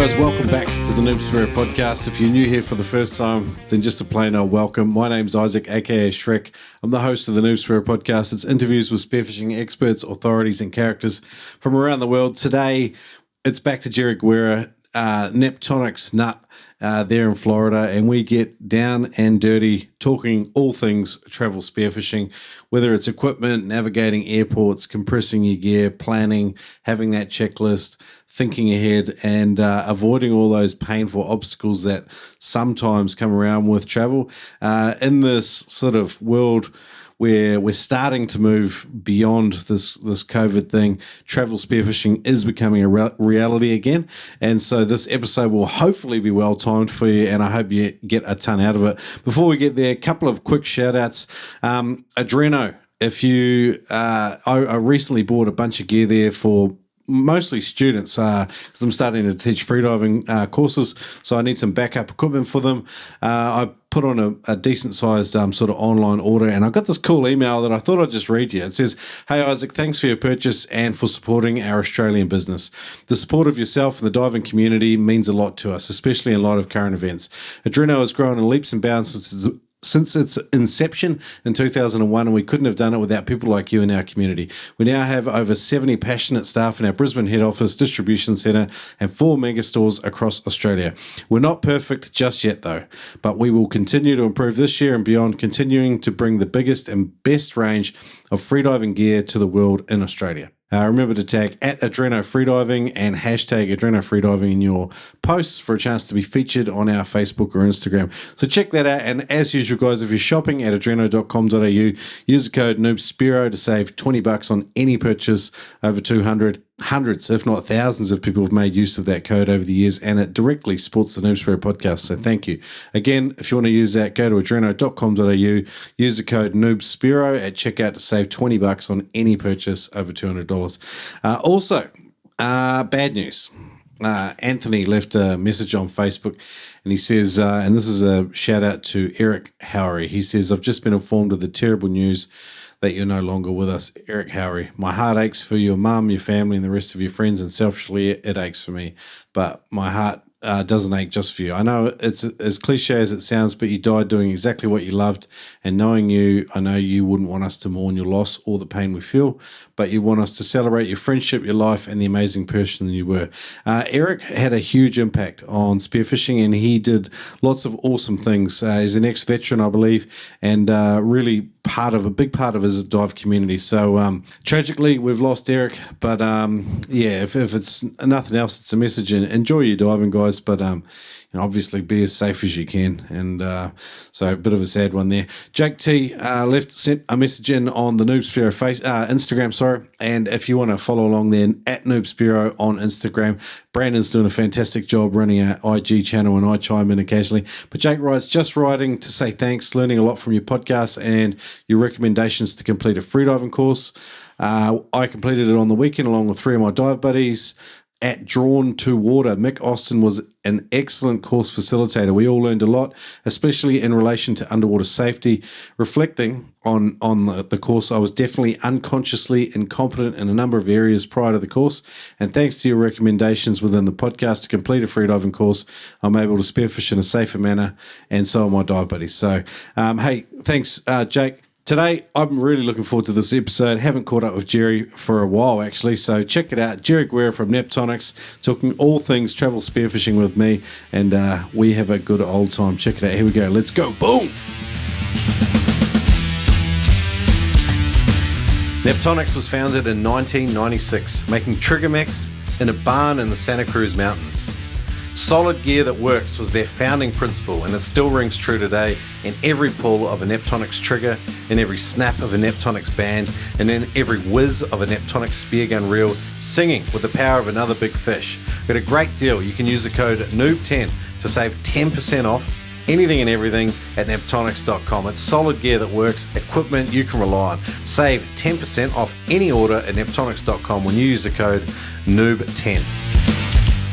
guys, welcome back to the Noob Spearo podcast. If you're new here for the first time, then just a plain old welcome. My name's Isaac, aka Shrek. I'm the host of the Noob Spearo podcast. It's interviews with spearfishing experts, authorities, and characters from around the world. Today, it's back to Jerry Guerra, Neptonics Nut there in Florida, and we get down and dirty talking all things travel spearfishing, whether it's equipment, navigating airports, compressing your gear, planning, having that checklist, thinking ahead, and avoiding all those painful obstacles that sometimes come around with travel. In this sort of world where we're starting to move beyond this COVID thing, travel spearfishing is becoming a reality again. And so this episode will hopefully be well timed for you, and I hope you get a ton out of it. Before we get there, a couple of quick shout outs. Adreno, if you, I recently bought a bunch of gear there for mostly students because I'm starting to teach freediving courses, so I need some backup equipment for them. I put on a decent sized sort of online order, and I got this cool email that I thought I'd just read you. It says, "Hey Isaac, thanks for your purchase and for supporting our Australian business. The support of yourself and the diving community means a lot to us, especially in light of current events. Adreno has grown in leaps and bounds since its inception in 2001, and we couldn't have done it without people like you in our community. We now have over 70 passionate staff in our Brisbane head office, distribution centre, and 4 mega stores across Australia. We're not perfect just yet though, but we will continue to improve this year and beyond, continuing to bring the biggest and best range of freediving gear to the world in Australia." Remember to tag at Adreno Freediving and hashtag Adreno Freediving in your posts for a chance to be featured on our Facebook or Instagram. So check that out. And as usual, guys, if you're shopping at adreno.com.au, use the code NoobSpearo to save $20 on any purchase over 200. Hundreds, if not thousands, of people have made use of that code over the years, and it directly supports the Noob Spearo podcast. So thank you. Again, if you want to use that, go to adreno.com.au, use the code NoobSpearo at checkout to save $20 on any purchase over $200. Also, bad news. Anthony left a message on Facebook, and he says, and this is a shout out to Eric Howery. He says, "I've just been informed of the terrible news that you're no longer with us, Eric Howery. My heart aches for your mum, your family, and the rest of your friends, and selfishly, it aches for me. But my heart doesn't ache just for you. I know it's as cliche as it sounds, but you died doing exactly what you loved, and knowing you, I know you wouldn't want us to mourn your loss or the pain we feel, but you want us to celebrate your friendship, your life, and the amazing person you were." Eric had a huge impact on spearfishing, and he did lots of awesome things. He's an ex-veteran, I believe, and really a big part of his dive community. So tragically, we've lost Eric, but if it's nothing else, it's a message, and enjoy your diving, guys, but obviously be as safe as you can. And so a bit of a sad one there. Jake T sent a message in on the Noob Spearo Instagram, and if you want to follow along there, at Noob Spearo on Instagram. Brandon's doing a fantastic job running our IG channel, and I chime in occasionally. But Jake writes, "Just writing to say thanks, learning a lot from your podcast and your recommendations to complete a freediving course. I completed it on the weekend along with 3 of my dive buddies at Drawn to Water. Mick Austin was an excellent course facilitator. We all learned a lot, especially in relation to underwater safety. Reflecting on the course, I was definitely unconsciously incompetent in a number of areas prior to the course, and thanks to your recommendations within the podcast to complete a freediving course, I'm able to spearfish in a safer manner, and so are my dive buddies." So, hey, thanks, Jake. Today, I'm really looking forward to this episode. Haven't caught up with Jerry for a while, actually, so check it out. Jerry Guerra from Neptonics, talking all things travel spearfishing with me, and we have a good old time. Check it out. Here we go. Let's go. Boom! Neptonics was founded in 1996, making trigger mechs in a barn in the Santa Cruz Mountains. Solid gear that works was their founding principle, and it still rings true today in every pull of a Neptonics trigger, in every snap of a Neptonics band, and in every whiz of a Neptonics speargun reel, singing with the power of another big fish. Got a great deal. You can use the code NOOB10 to save 10% off anything and everything at neptonics.com. It's solid gear that works, equipment you can rely on. Save 10% off any order at neptonics.com when you use the code NOOB10.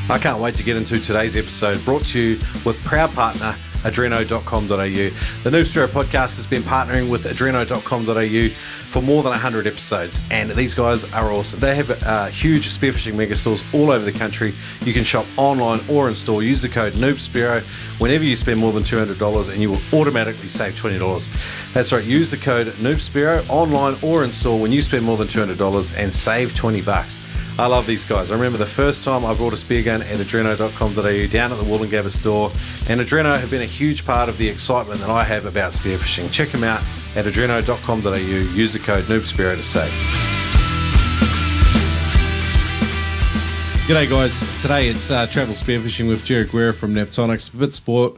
I can't wait to get into today's episode, brought to you with proud partner adreno.com.au. The Noob Spearo podcast has been partnering with adreno.com.au for more than 100 episodes, and these guys are awesome. They have huge spearfishing mega stores all over the country. You can shop online or in store. Use the code Noob Spearo whenever you spend more than $200, and you will automatically save $20. That's right, use the code Noob Spearo online or in store when you spend more than $200 and save $20. I love these guys. I remember the first time I bought a speargun at adreno.com.au down at the Wollongabba store, and Adreno have been a huge part of the excitement that I have about spearfishing. Check them out at adreno.com.au. Use the code NoobSpearo to save. G'day guys. Today it's Travel Spearfishing with Jerry Guerra from Neptonics, Bit Sport,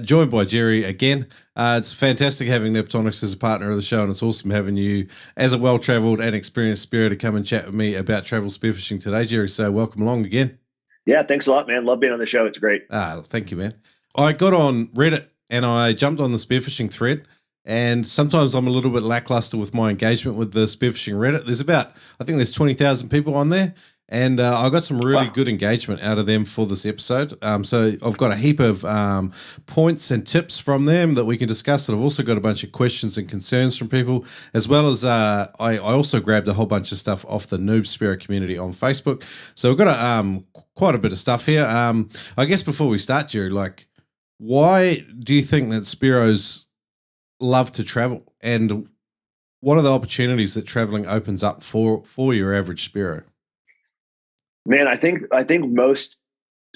joined by Jerry again. It's fantastic having Neptonics as a partner of the show, and it's awesome having you as a well-travelled and experienced spearer to come and chat with me about travel spearfishing today, Jerry. So welcome along again. Yeah, thanks a lot, man. Love being on the show. It's great. Thank you, man. I got on Reddit and I jumped on the spearfishing thread, and sometimes I'm a little bit lackluster with my engagement with the spearfishing Reddit. I think there's 20,000 people on there. And I got some really good engagement out of them for this episode. So I've got a heap of points and tips from them that we can discuss. And I've also got a bunch of questions and concerns from people, as well as I also grabbed a whole bunch of stuff off the Noob Spearo community on Facebook. So we've got quite a bit of stuff here. I guess before we start, Jerry, why do you think that Spearos love to travel? And what are the opportunities that traveling opens up for your average Spearo? Man, I think most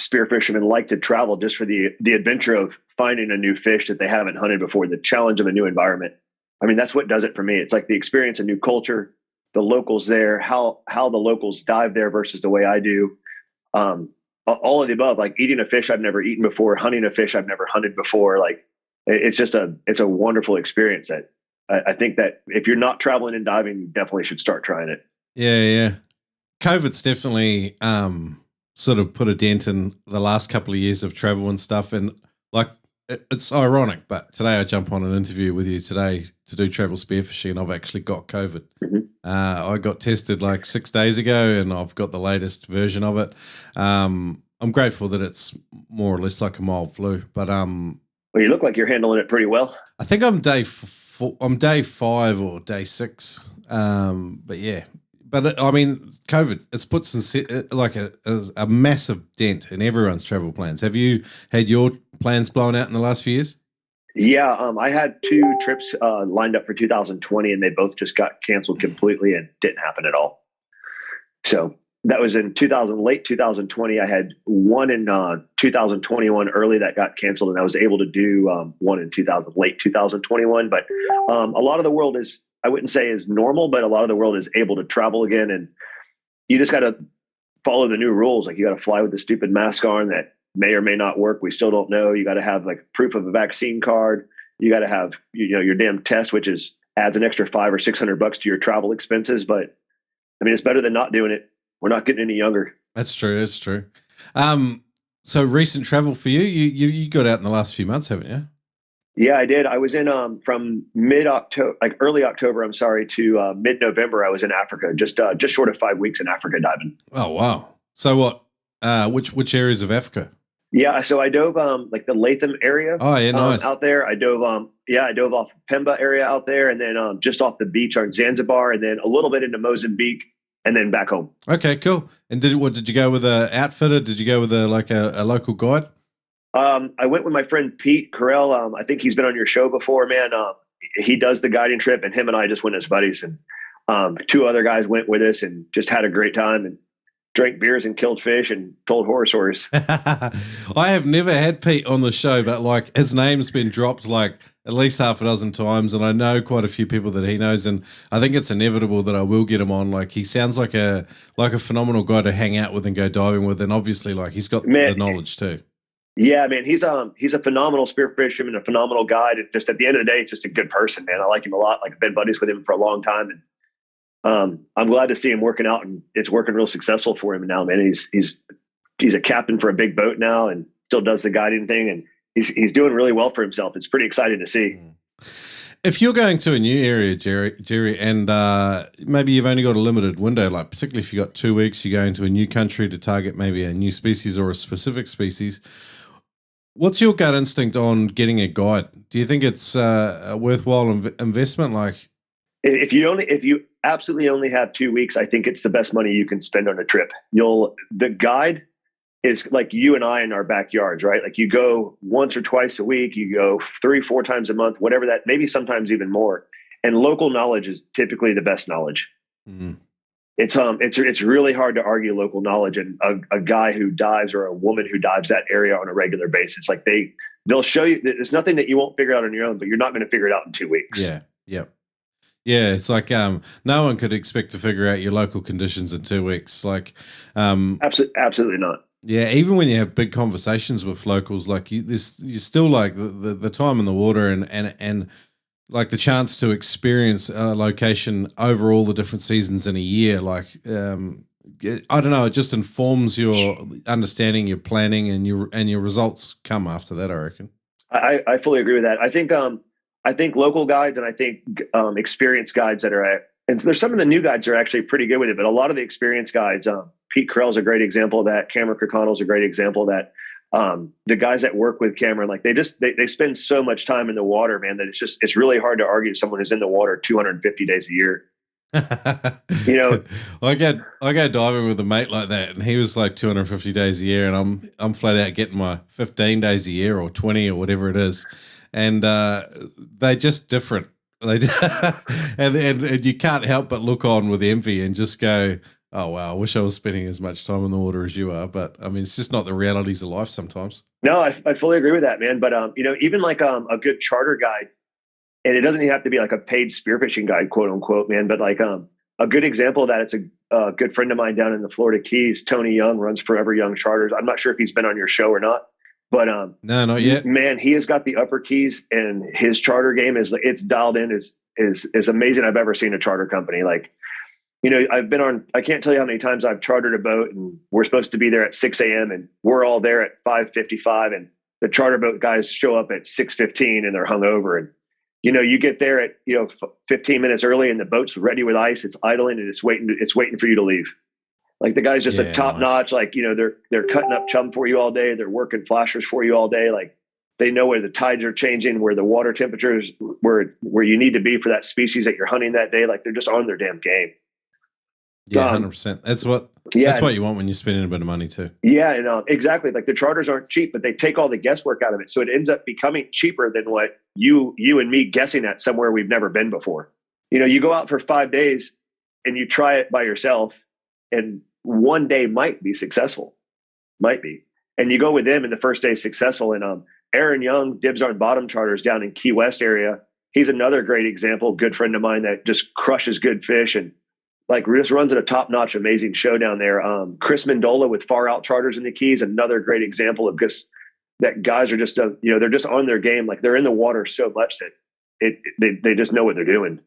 spear fishermen like to travel just for the adventure of finding a new fish that they haven't hunted before, the challenge of a new environment. I mean, that's what does it for me. It's like the experience of new culture, the locals there, how the locals dive there versus the way I do. All of the above, like eating a fish I've never eaten before, hunting a fish I've never hunted before. Like it's a wonderful experience that I think that if you're not traveling and diving, you definitely should start trying it. Yeah. COVID's definitely sort of put a dent in the last couple of years of travel and stuff. And it's ironic, but today I jump on an interview with you today to do travel spearfishing, and I've actually got COVID. Mm-hmm. I got tested 6 days ago, and I've got the latest version of it. I'm grateful that it's more or less like a mild flu, but well, you look like you're handling it pretty well. I think I'm day 5 or day 6. But yeah. But COVID, it's put a massive dent in everyone's travel plans. Have you had your plans blown out in the last few years? Yeah, I had 2 trips lined up for 2020, and they both just got canceled completely and didn't happen at all. So that was in late 2020. I had one in 2021 early that got canceled, and I was able to do one in late 2021. But a lot of the world is, I wouldn't say is normal, but a lot of the world is able to travel again. And you just got to follow the new rules. Like you got to fly with the stupid mask on that may or may not work. We still don't know. You got to have proof of a vaccine card. You got to have, your damn test, which adds an extra $500 or $600 to your travel expenses. But I mean, it's better than not doing it. We're not getting any younger. That's true. So recent travel for you, you got out in the last few months, haven't you? Yeah, I did. I was in from mid-October, early October, to mid-November. I was in Africa, just short of 5 weeks in Africa diving. Oh, wow. So what, which areas of Africa? Yeah, so I dove the Latham area. Oh, yeah, nice. Out there. I dove off Pemba area out there, and then just off the beach on Zanzibar, and then a little bit into Mozambique, and then back home. Okay, cool. And did you go with an outfitter? Did you go with a local guide? I went with my friend Pete Carell. I think he's been on your show before, man. He does the guiding trip, and him and I just went as buddies. And 2 other guys went with us and just had a great time and drank beers and killed fish and told horror stories. I have never had Pete on the show, but his name's been dropped at least half a dozen times, and I know quite a few people that he knows, and I think it's inevitable that I will get him on. He sounds like a phenomenal guy to hang out with and go diving with, and obviously he's got the knowledge too. Yeah, man, he's a phenomenal spear fisherman, a phenomenal guide. And just at the end of the day, it's just a good person, man. I like him a lot. I've been buddies with him for a long time, and I'm glad to see him working out, and it's working real successful for him now, man. He's a captain for a big boat now, and still does the guiding thing, and he's doing really well for himself. It's pretty exciting to see. If you're going to a new area, Jerry, and maybe you've only got a limited window, particularly if you got 2 weeks, you're going to a new country to target maybe a new species or a specific species. What's your gut instinct on getting a guide? Do you think it's a worthwhile investment? Like, if you absolutely only have 2 weeks, I think it's the best money you can spend on a trip. The guide is like you and I in our backyards, right? Like you go once or twice a week, you go 3-4 times a month, whatever that, maybe sometimes even more. And local knowledge is typically the best knowledge. mm, It's really hard to argue local knowledge, and a guy who dives or a woman who dives that area on a regular basis, like they'll show you. There's nothing that you won't figure out on your own, but you're not going to figure it out in 2 weeks. yeah, yeah. Yeah, it's like no one could expect to figure out your local conditions in 2 weeks. Like, Absolutely not. yeah, even when you have big conversations with locals, like you still like the time in the water and like the chance to experience a location over all the different seasons in a year. Like, I don't know, it just informs your understanding, your planning, and your results come after that, I reckon. I fully agree with that. I think local guides and I think experienced guides that are and there's some of the new guides are actually pretty good with it, but a lot of the experienced guides, Pete Carell's a great example of that. Cameron Kirkconnell's a great example of that. The guys that work with Cameron, like they spend so much time in the water, man, that it's really hard to argue someone who's in the water 250 days a year. You know, I go diving with a mate like that, and he was like 250 days a year, and I'm flat out getting my 15 days a year or 20 or whatever it is, and they're just different. They and you can't help but look on with envy and just go, oh wow, I wish I was spending as much time in the water as you are. But I mean, it's just not the realities of life sometimes. No, I fully agree with that, man. But even like a good charter guide, and it doesn't even have to be like a paid spearfishing guide, quote unquote, man. But like a good example of that, it's a good friend of mine down in the Florida Keys, Tony Young, runs Forever Young Charters. I'm not sure if he's been on your show or not, but no, not yet. Man, he has got the upper keys, and his charter game it's dialed in. Is amazing. I've ever seen a charter company. Like, I've been on, I can't tell you how many times I've chartered a boat, and we're supposed to be there at 6 a.m. and we're all there at 5:55, and the charter boat guys show up at 6:15 and they're hungover. And, you get there at, 15 minutes early and the boat's ready with ice. It's idling and it's waiting for you to leave. Like the guy's just a top notch. Like, they're cutting up chum for you all day. They're working flashers for you all day. Like they know where the tides are changing, where the water temperatures, where you need to be for that species that you're hunting that day. Like they're just on their damn game. Yeah, 100%. That's what you want when you're spending a bit of money too. Yeah, and exactly. Like the charters aren't cheap, but they take all the guesswork out of it, so it ends up becoming cheaper than what you and me guessing at somewhere we've never been before. You go out for 5 days and you try it by yourself, and one day might be successful, and you go with them, and the first day is successful. And Aaron Young, Dibs on Bottom Charters down in Key West area, he's another great example. Good friend of mine that just crushes good fish and like just runs at a top-notch, amazing show down there. Chris Mendola with Far Out Charters in the Keys, another great example of just that guys are just, they're just on their game. Like they're in the water so much that they just know what they're doing.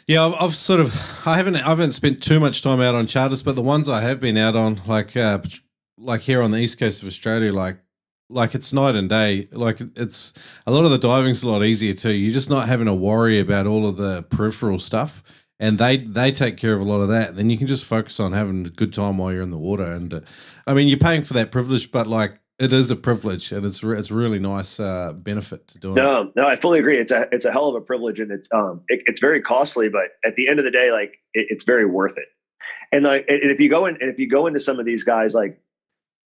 Yeah, I haven't spent too much time out on charters, but the ones I have been out on, like here on the east coast of Australia, like it's night and day. Like it's a lot of the diving's a lot easier too. You're just not having to worry about all of the peripheral stuff. And they take care of a lot of that. And then you can just focus on having a good time while you're in the water. And I mean, you're paying for that privilege, but like it is a privilege, and it's really nice benefit to doing it. No, I fully agree. It's a hell of a privilege, and it's very costly, but at the end of the day, like it's very worth it. And like, and if you go into some of these guys, like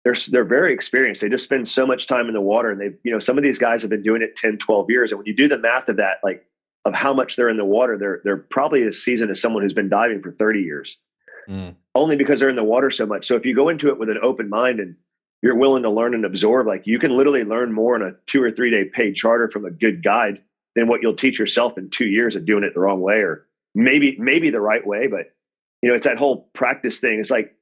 they're very experienced. They just spend so much time in the water, and some of these guys have been doing it 10, 12 years. And when you do the math of that, like of how much they're in the water, they're probably as seasoned as someone who's been diving for 30 years, only because they're in the water so much. So if you go into it with an open mind and you're willing to learn and absorb, like you can literally learn more in a 2 or 3 day paid charter from a good guide than what you'll teach yourself in 2 years of doing it the wrong way, or maybe the right way. But it's that whole practice thing. It's like,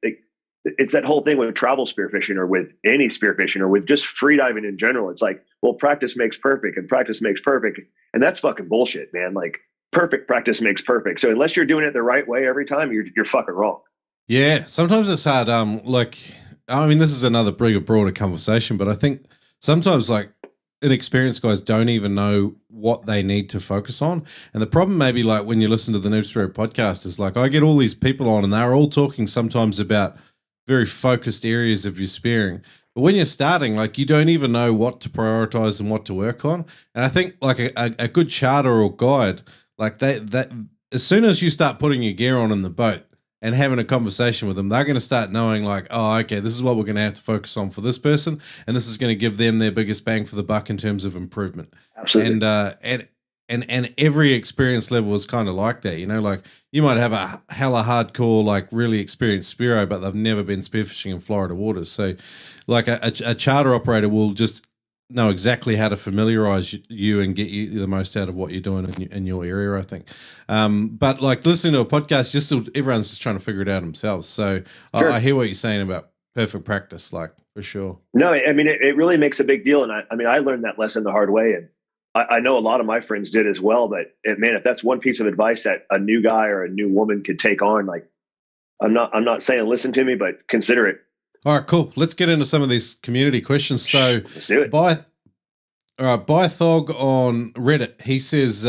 it's that whole thing with travel spearfishing, or with any spearfishing, or with just free diving in general. It's like, well, practice makes perfect, and practice makes perfect. And that's fucking bullshit, man. Like perfect practice makes perfect. So unless you're doing it the right way every time, you're fucking wrong. Yeah. Sometimes it's hard. I mean, this is another bigger, broader conversation, but I think sometimes like inexperienced guys don't even know what they need to focus on. And the problem maybe like when you listen to the Noob Spearo podcast is like, I get all these people on and they're all talking sometimes about very focused areas of your spearing, But when you're starting, like, you don't even know what to prioritize and what to work on. And I think like a good charter or guide, like that as soon as you start putting your gear on in the boat and having a conversation with them, they're going to start knowing like, oh, okay, this is what we're going to have to focus on for this person, and this is going to give them their biggest bang for the buck in terms of improvement. Absolutely. And every experience level is kind of like that, you know, like you might have a hella hardcore, like really experienced Spearo, but they've never been spearfishing in Florida waters. So like a charter operator will just know exactly how to familiarize you and get you the most out of what you're doing in your area, I think. But like listening to a podcast, everyone's just trying to figure it out themselves. So Sure. I hear what you're saying about perfect practice, like for sure. No, I mean, it really makes a big deal. And I learned that lesson the hard way. And I know a lot of my friends did as well, but man, if that's one piece of advice that a new guy or a new woman could take on, like, I'm not saying listen to me, but consider it. All right, cool. Let's get into some of these community questions. So let's do it. Bythog on Reddit, he says,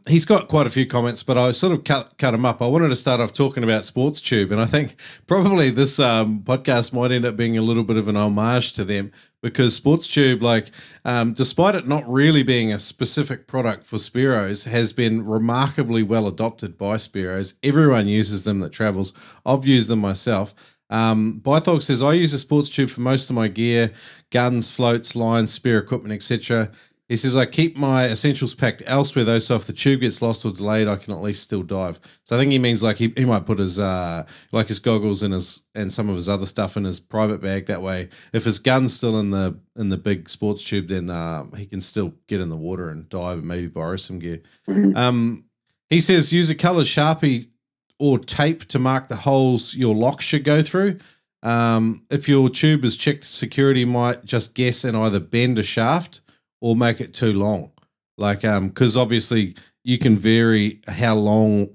he's got quite a few comments, but I sort of cut him up. I wanted to start off talking about Sports Tube, and I think probably this podcast might end up being a little bit of an homage to them, because Sports Tube, like, despite it not really being a specific product for Spearos, has been remarkably well adopted by Spearos. Everyone uses them that travels. I've used them myself. Bythog says, I use a Sports Tube for most of my gear, guns, floats, lines, spear equipment, etc. He says, I keep my essentials packed elsewhere, though, so if the tube gets lost or delayed, I can at least still dive. So I think he means like he might put his his goggles and some of his other stuff in his private bag. That way, if his gun's still in the big sports tube, then he can still get in the water and dive and maybe borrow some gear. Mm-hmm. He says, use a coloured Sharpie or tape to mark the holes your lock should go through. If your tube is checked, security might just guess and either bend a shaft or make it too long. Like, because obviously you can vary how long,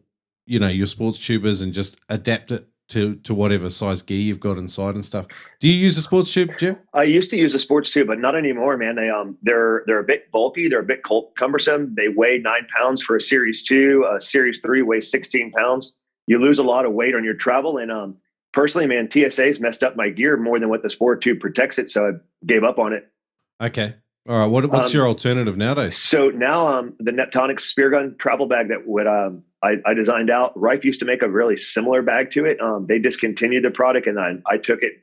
you know, your sports tube is and just adapt it to whatever size gear you've got inside and stuff. Do you use a sports tube, Jim? I used to use a sports tube, but not anymore, man. They're a bit bulky. They're a bit cumbersome. They weigh 9 pounds for a Series 2. A Series 3 weighs 16 pounds. You lose a lot of weight on your travel. And personally, man, TSA's messed up my gear more than what the sport tube protects it. So I gave up on it. Okay. All right. What's your alternative nowadays? So now the Neptonic speargun travel bag that I designed out. Rife used to make a really similar bag to it. They discontinued the product, and I took it,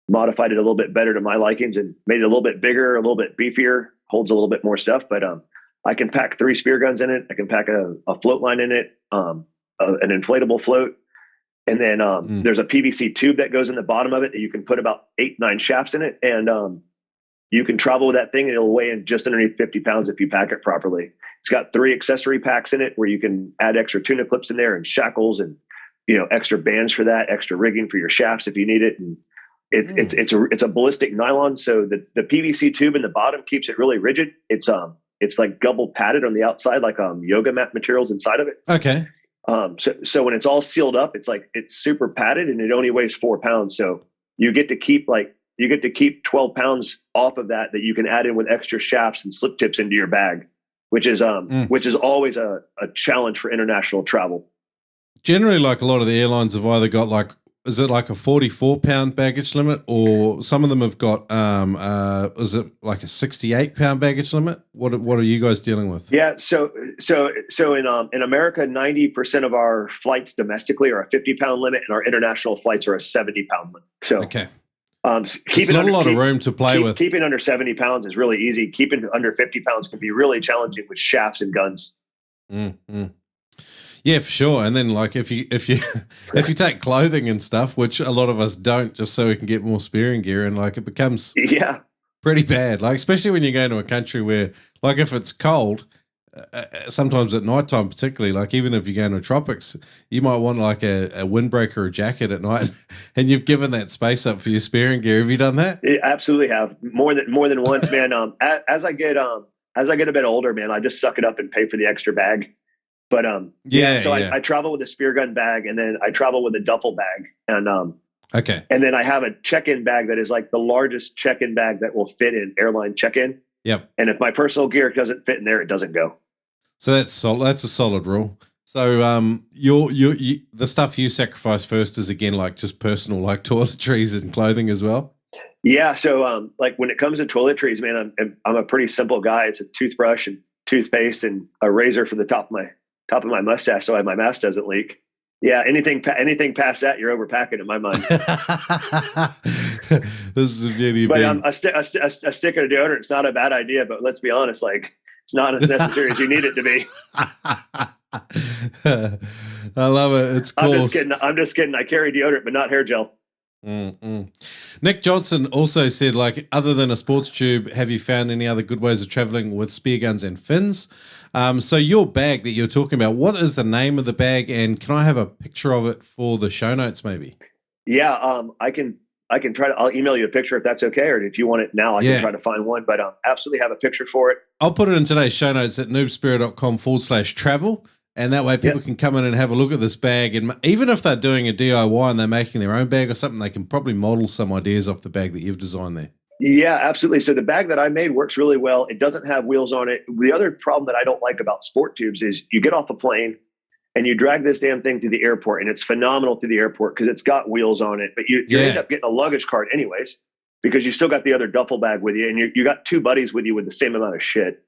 modified it a little bit better to my likings, and made it a little bit bigger, a little bit beefier, holds a little bit more stuff. But I can pack 3 spear guns in it. I can pack a float line in it, an inflatable float. And then there's a PVC tube that goes in the bottom of it that you can put about 8-9 shafts in it. And you can travel with that thing and it'll weigh in just underneath 50 pounds if you pack it properly. It's got 3 accessory packs in it where you can add extra tuna clips in there and shackles and, you know, extra bands for that, extra rigging for your shafts if you need it. And it's a ballistic nylon. So the PVC tube in the bottom keeps it really rigid. It's like double padded on the outside, like yoga mat materials inside of it. Okay. So when it's all sealed up, it's super padded and it only weighs 4 pounds. So you get to keep 12 pounds off of that you can add in with extra shafts and slip tips into your bag, which is always a challenge for international travel. Generally, like a lot of the airlines have either got like, is it like a 44-pound baggage limit, or some of them have got, is it like a 68-pound baggage limit? What are you guys dealing with? Yeah. So in America, 90% of our flights domestically are a 50-pound limit, and our international flights are a 70-pound limit. So, okay. There's not a lot of room to play with. Keeping under 70 pounds is really easy. Keeping under 50 pounds can be really challenging with shafts and guns. Mm-hmm. Yeah, for sure. And then like if you if you take clothing and stuff, which a lot of us don't, just so we can get more spearing gear, and like it becomes pretty bad. Like especially when you go to a country where, like, if it's cold, sometimes at nighttime, particularly, like even if you go into tropics, you might want like a windbreaker or a jacket at night, and you've given that space up for your spearing gear. Have you done that? I absolutely have, more than once, man. As I get a bit older, man, I just suck it up and pay for the extra bag. But I travel with a spear gun bag, and then I travel with a duffel bag, and okay, and then I have a check-in bag that is like the largest check-in bag that will fit in airline check-in. Yep. And if my personal gear doesn't fit in there, it doesn't go. So that's a solid rule. So the stuff you sacrifice first is again like just personal, like toiletries and clothing as well. Yeah. So, like when it comes to toiletries, man, I'm a pretty simple guy. It's a toothbrush and toothpaste and a razor for the top of my mustache, so my mask doesn't leak. Yeah. Anything past that, you're overpacking in my mind. This is the beauty of But being. a stick of deodorant, it's not a bad idea. But let's be honest, like it's not as necessary as you need it to be. I love it. It's cool. I'm just kidding. I carry deodorant, but not hair gel. Mm-mm. Nick Johnson also said, like, other than a sports tube, have you found any other good ways of traveling with spear guns and fins? So your bag that you're talking about, what is the name of the bag, and can I have a picture of it for the show notes, maybe? Yeah, I can try to. I'll email you a picture if that's okay, or if you want it now, I can try to find one. But absolutely have a picture for it. I'll put it in today's show notes at noobspearo.com/travel. And that way people can come in and have a look at this bag. And even if they're doing a DIY and they're making their own bag or something, they can probably model some ideas off the bag that you've designed there. Yeah, absolutely. So the bag that I made works really well. It doesn't have wheels on it. The other problem that I don't like about sport tubes is you get off a plane and you drag this damn thing to the airport, and it's phenomenal to the airport because it's got wheels on it. But you end up getting a luggage cart anyways because you still got the other duffel bag with you, and you got two buddies with you with the same amount of shit.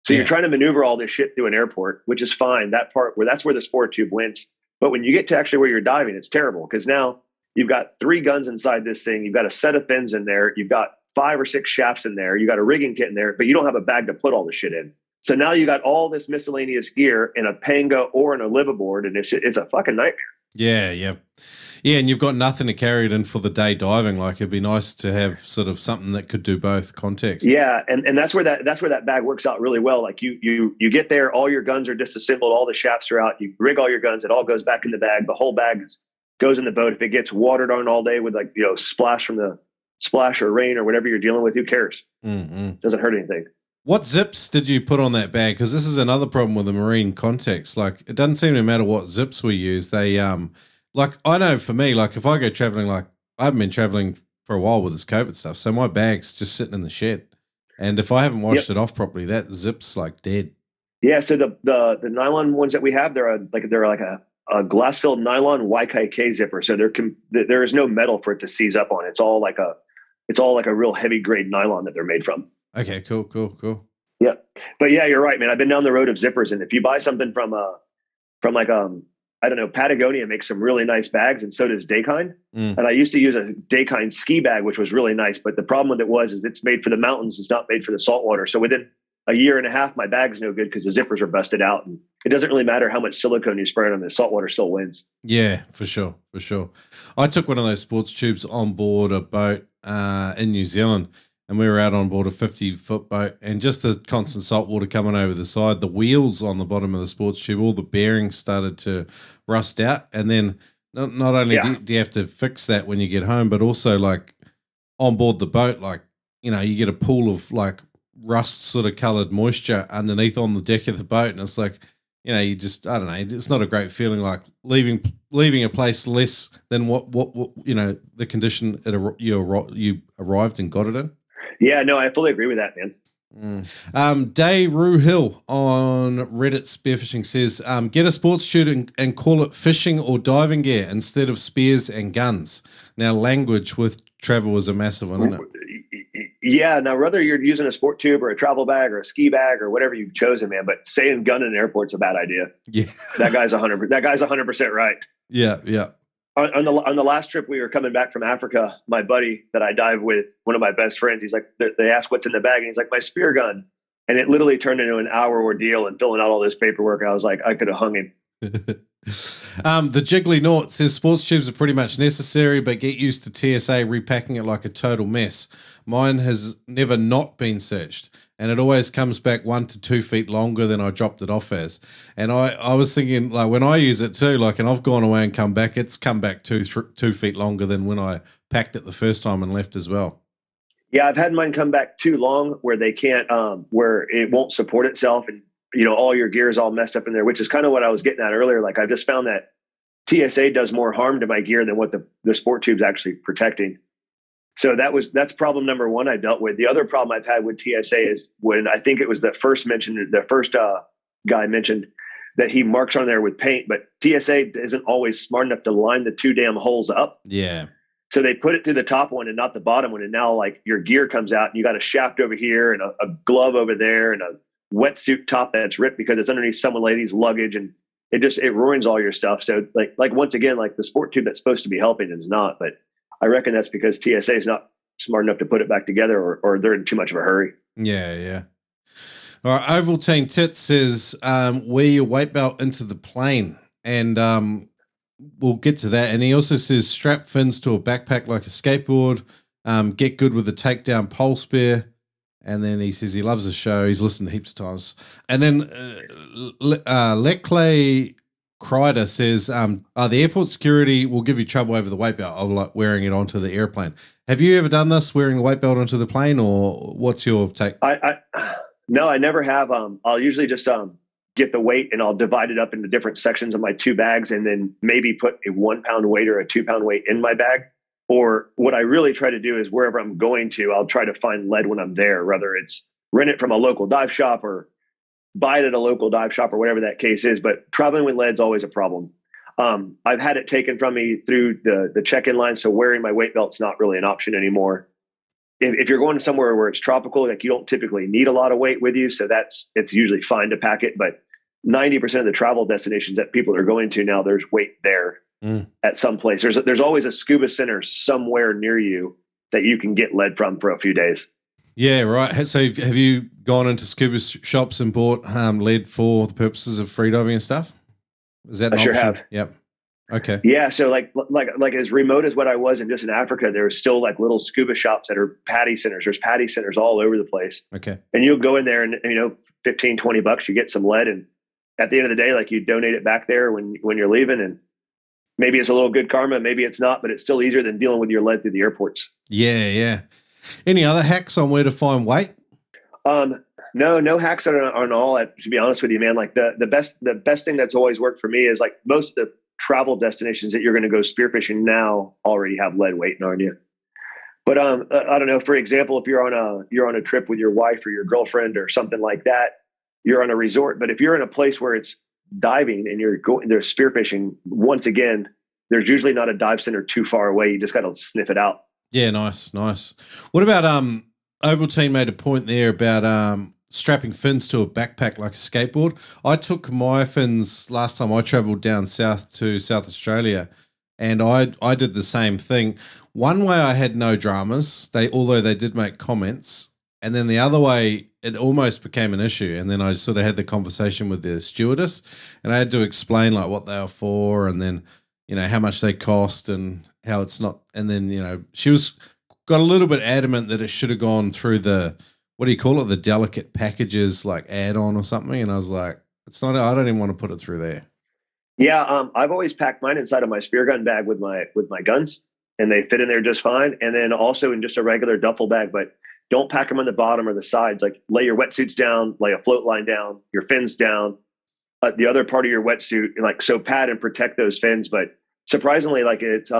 So you're trying to maneuver all this shit through an airport, which is fine. That's where the sport tube wins. But when you get to actually where you're diving, it's terrible because now you've got 3 guns inside this thing. You've got a set of fins in there. You've got 5 or 6 shafts in there. You got a rigging kit in there, but you don't have a bag to put all the shit in. So now you got all this miscellaneous gear in a Panga or in a liveaboard, and it's a fucking nightmare. Yeah, and you've got nothing to carry it in for the day diving. Like it'd be nice to have sort of something that could do both context. Yeah, and that's where that bag works out really well. Like you get there, all your guns are disassembled, all the shafts are out. You rig all your guns, it all goes back in the bag. The whole bag goes in the boat. If it gets watered on all day with splash from the splash or rain or whatever you're dealing with, who cares? Doesn't hurt anything. What zips did you put on that bag? Because this is another problem with the marine context. Like it doesn't seem to matter what zips we use. They like I know for me, like if I go traveling, like I haven't been traveling for a while with this COVID stuff, so my bag's just sitting in the shed. And if I haven't washed it off properly, that zip's like dead. Yeah. So the nylon ones that we have, they're like a glass filled nylon YKK zipper. So there is no metal for it to seize up on. It's all like a real heavy grade nylon that they're made from. Okay, cool. Yeah. But yeah, you're right, man. I've been down the road of zippers, and if you buy something from I don't know, Patagonia makes some really nice bags, and so does Dakine. And I used to use a Dakine ski bag, which was really nice. But the problem with it is it's made for the mountains. It's not made for the saltwater. So within a year and a half, my bag's no good because the zippers are busted out. And it doesn't really matter how much silicone you spray on them. The saltwater still wins. Yeah, for sure. I took one of those sports tubes on board a boat in New Zealand. And we were out on board a 50-foot boat, and just the constant salt water coming over the side, the wheels on the bottom of the sports tube, all the bearings started to rust out. And then not only do you have to fix that when you get home, but also like on board the boat, like, you know, you get a pool of like rust sort of colored moisture underneath on the deck of the boat. And it's like, you know, you just, I don't know, it's not a great feeling like leaving a place less than what you know, the condition you arrived and got it in. Yeah, no, I fully agree with that, man. Day Rue Hill on Reddit Spearfishing says, get a sports tube and call it fishing or diving gear instead of spears and guns. Now, language with travel is a massive one, isn't it? Yeah, now whether you're using a sport tube or a travel bag or a ski bag or whatever you've chosen, man, but saying gun in an airport's a bad idea. Yeah. That guy's 100% right. Yeah. On the last trip, we were coming back from Africa. My buddy that I dive with, one of my best friends, he's like, they asked what's in the bag, and he's like, my spear gun. And it literally turned into an hour ordeal and filling out all this paperwork. I was like, I could have hung him. The Jiggly Naught says sports tubes are pretty much necessary, but get used to TSA repacking it like a total mess. Mine has never not been searched, and it always comes back 1 to 2 feet longer than I dropped it off as. And I was thinking, like, when I use it too, like, and I've gone away and come back, it's come back 2 feet longer than when I packed it the first time and left as well. Yeah, I've had mine come back too long where they can't, where it won't support itself, and you know, all your gear is all messed up in there, which is kind of what I was getting at earlier. Like, I just found that TSA does more harm to my gear than what the sport tube's actually protecting. So that's problem number one I dealt with. The other problem I've had with TSA is when I think it was the first guy mentioned that he marks on there with paint, but TSA isn't always smart enough to line the 2 damn holes up. Yeah. So they put it through the top one and not the bottom one. And now like your gear comes out and you got a shaft over here and a glove over there and a wetsuit top that's ripped because it's underneath some lady's luggage, and it ruins all your stuff. So like once again, like the sport tube that's supposed to be helping is not, but I reckon that's because TSA is not smart enough to put it back together, or they're in too much of a hurry. Yeah, yeah. All right, Ovaltine Tit says, wear your weight belt into the plane. And we'll get to that. And he also says, strap fins to a backpack like a skateboard, get good with the takedown pole spear. And then he says he loves the show. He's listened heaps of times. And then Leclerc Kreider says, the airport security will give you trouble over the weight belt of like wearing it onto the airplane. Have you ever done this, wearing the weight belt onto the plane, or what's your take? No, I never have. I'll usually just get the weight and I'll divide it up into different sections of my 2 bags, and then maybe put a 1 pound weight or a 2 pound weight in my bag. Or what I really try to do is wherever I'm going to, I'll try to find lead when I'm there, whether it's rent it from a local dive shop or buy it at a local dive shop or whatever that case is. But traveling with lead's always a problem. I've had it taken from me through the check-in line. So wearing my weight belt's not really an option anymore. If you're going somewhere where it's tropical, like you don't typically need a lot of weight with you. So it's usually fine to pack it. But 90% of the travel destinations that people are going to now, there's weight there at some place. There's always a scuba center somewhere near you that you can get lead from for a few days. Yeah, right. So have you gone into scuba shops and bought lead for the purposes of freediving and stuff? Is that an option? Sure have. Yep. Okay. Yeah. So like as remote as what I was and just in Africa, there's still like little scuba shops that are PADI centers. There's PADI centers all over the place. Okay. And you'll go in there and $15, $20, you get some lead. And at the end of the day, like you donate it back there when you're leaving, and maybe it's a little good karma, maybe it's not, but it's still easier than dealing with your lead through the airports. Yeah. Yeah. Any other hacks on where to find weight? No hacks on all. To be honest with you, man, like the best thing that's always worked for me is like most of the travel destinations that you're going to go spearfishing now already have lead weight on you. But I don't know. For example, if you're on a trip with your wife or your girlfriend or something like that, you're on a resort. But if you're in a place where it's diving and you're going there spearfishing, once again, there's usually not a dive center too far away. You just got to sniff it out. Yeah, nice. What about Ovaltine made a point there about strapping fins to a backpack like a skateboard. I took my fins last time I traveled down south to South Australia, and I did the same thing. One way I had no dramas, although they did make comments, and then the other way it almost became an issue. And then I sort of had the conversation with the stewardess, and I had to explain like what they were for, and then how much they cost and how it's not. And then she got a little bit adamant that it should have gone through the, what do you call it, the delicate packages like add-on or something. And I was like, it's not. I don't even want to put it through there. Yeah, I've always packed mine inside of my speargun bag with my guns, and they fit in there just fine. And then also in just a regular duffel bag, but don't pack them on the bottom or the sides. Like lay your wetsuits down, lay a float line down, your fins down, the other part of your wetsuit, and like so pad and protect those fins. But surprisingly, like it's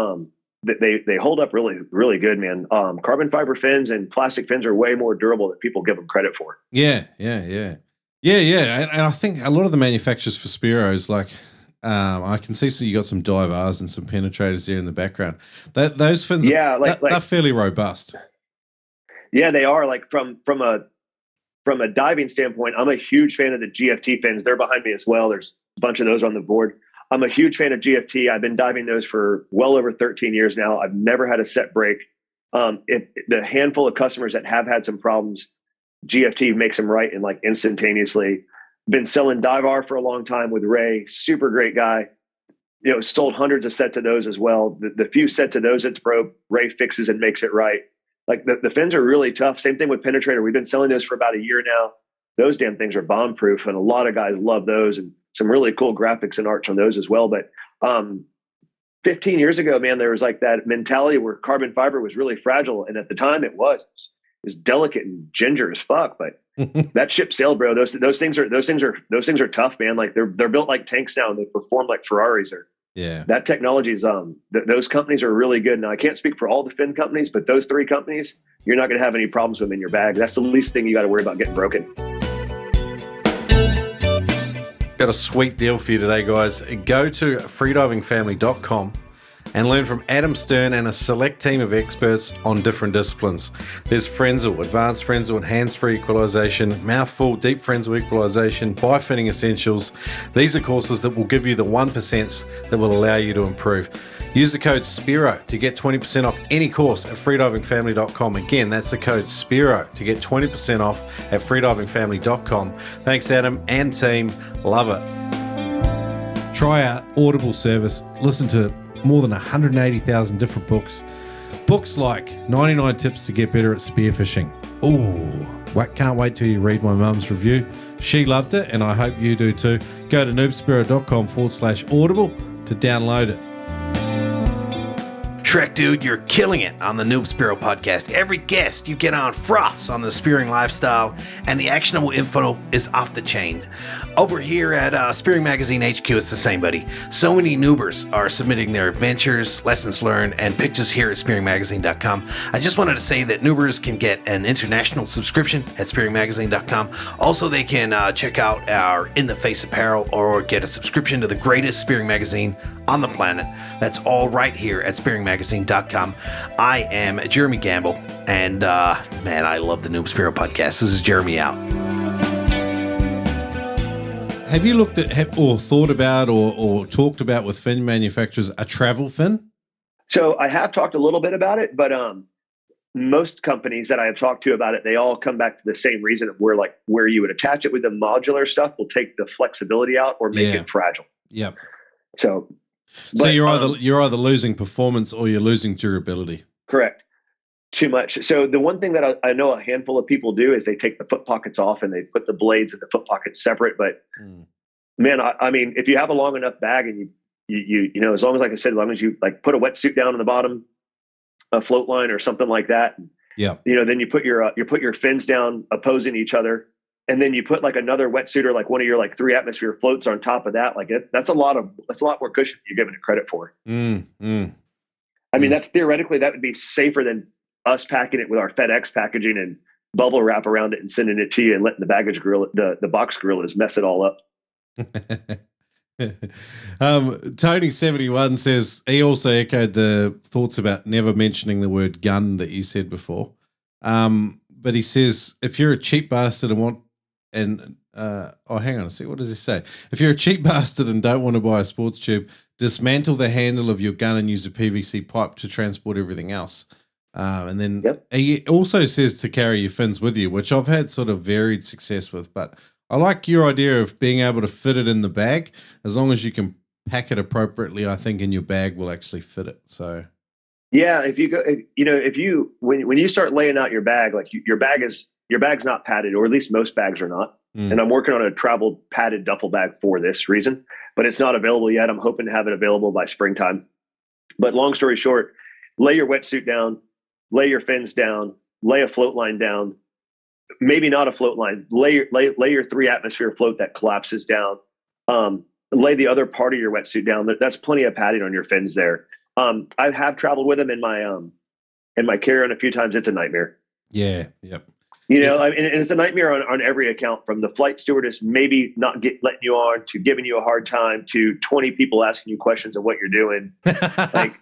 they hold up really, really good, man. Carbon fiber fins and plastic fins are way more durable than people give them credit for. Yeah. And I think a lot of the manufacturers for Spearos, like I can see, so you got some divers and some penetrators there in the background. Those fins, they're fairly robust. Yeah, they are. Like from a diving standpoint, I'm a huge fan of the GFT fins. They're behind me as well. There's a bunch of those on the board. I'm a huge fan of GFT. I've been diving those for well over 13 years now. I've never had a set break. The handful of customers that have had some problems, GFT makes them right and like instantaneously. Been selling Divar for a long time with Ray, super great guy. Sold hundreds of sets of those as well. The few sets of those that's broke, Ray fixes and makes it right. Like the fins are really tough. Same thing with Penetrator. We've been selling those for about a year now. Those damn things are bomb proof, and a lot of guys love those, and some really cool graphics and arts on those as well. But 15 years ago, man, there was like that mentality where carbon fiber was really fragile, and at the time it was delicate and ginger as fuck. But that ship sailed, bro. Those things are tough, man. Like they're built like tanks now, and they perform like Ferraris. Yeah, that technology is those companies are really good. Now I can't speak for all the fin companies, but those 3 companies, you're not going to have any problems with them in your bag. That's the least thing you got to worry about getting broken. Got a sweet deal for you today, guys. Go to freedivingfamily.com and learn from Adam Stern and a select team of experts on different disciplines. There's Frenzel, Advanced Frenzel and Hands-Free Equalization, Mouthful, Deep Frenzel Equalization, Bi-Fitting Essentials. These are courses that will give you the 1% that will allow you to improve. Use the code Spearo to get 20% off any course at freedivingfamily.com. Again, that's the code Spearo to get 20% off at freedivingfamily.com. Thanks, Adam and team. Love it. Try out Audible service. Listen to more than 180,000 different books. Books like 99 Tips to Get Better at Spearfishing. Ooh, can't wait till you read my mum's review. She loved it, and I hope you do too. Go to noobspearo.com/audible to download it. Shrek, dude, you're killing it on the Noob Spearo podcast. Every guest you get on froths on the spearing lifestyle, and the actionable info is off the chain. Over here at Spearing Magazine HQ, it's the same, buddy. So many noobers are submitting their adventures, lessons learned, and pictures here at spearingmagazine.com. I just wanted to say that noobers can get an international subscription at spearingmagazine.com. Also, they can check out our In the Face apparel or get a subscription to the greatest spearing magazine on the planet. That's all right here at spearingmagazine.com. I am Jeremy Gamble, and man, I love the Noob Spearo podcast. This is Jeremy out. Have you looked at or thought about or talked about with fin manufacturers a travel fin? So I have talked a little bit about it, but most companies that I have talked to about it, they all come back to the same reason of where you would attach it with the modular stuff will take the flexibility out or make it fragile. Yep. So you're either losing performance or you're losing durability. Correct. Too much. So the one thing that I know a handful of people do is they take the foot pockets off and they put the blades and the foot pockets separate. But man, I mean, if you have a long enough bag and you know, as long as, like I said, as long as you like put a wetsuit down on the bottom, a float line or something like that. Yeah. You know, then you put your fins down opposing each other. And then you put like another wetsuit or like one of your like 3 atmosphere floats on top of that. Like that's a lot more cushion you're giving it credit for. I mean, that's theoretically, that would be safer than us packing it with our FedEx packaging and bubble wrap around it and sending it to you and letting the baggage gorilla, the box gorillas mess it all up. Tony71 says he also echoed the thoughts about never mentioning the word gun that you said before. But he says, if you're a cheap bastard and want, hang on a sec, what does he say? If you're a cheap bastard and don't want to buy a sports tube, dismantle the handle of your gun and use a PVC pipe to transport everything else. And then he also says to carry your fins with you, which I've had sort of varied success with, but I like your idea of being able to fit it in the bag. As long as you can pack it appropriately, I think in your bag will actually fit it. So yeah, if you go, when you start laying out your bag, like your bag's not padded, or at least most bags are not. And I'm working on a travel padded duffel bag for this reason, but it's not available yet. I'm hoping to have it available by springtime. But long story short, lay your wetsuit down, lay your fins down, lay a float line down, maybe not a float line, lay your 3 atmosphere float that collapses down, lay the other part of your wetsuit down. That's plenty of padding on your fins there. I have traveled with them in my carry-on a few times. It's a nightmare. Yeah. Yep. You know, and it's a nightmare on every account, from the flight stewardess maybe not letting you on, to giving you a hard time, to 20 people asking you questions of what you're doing. Like,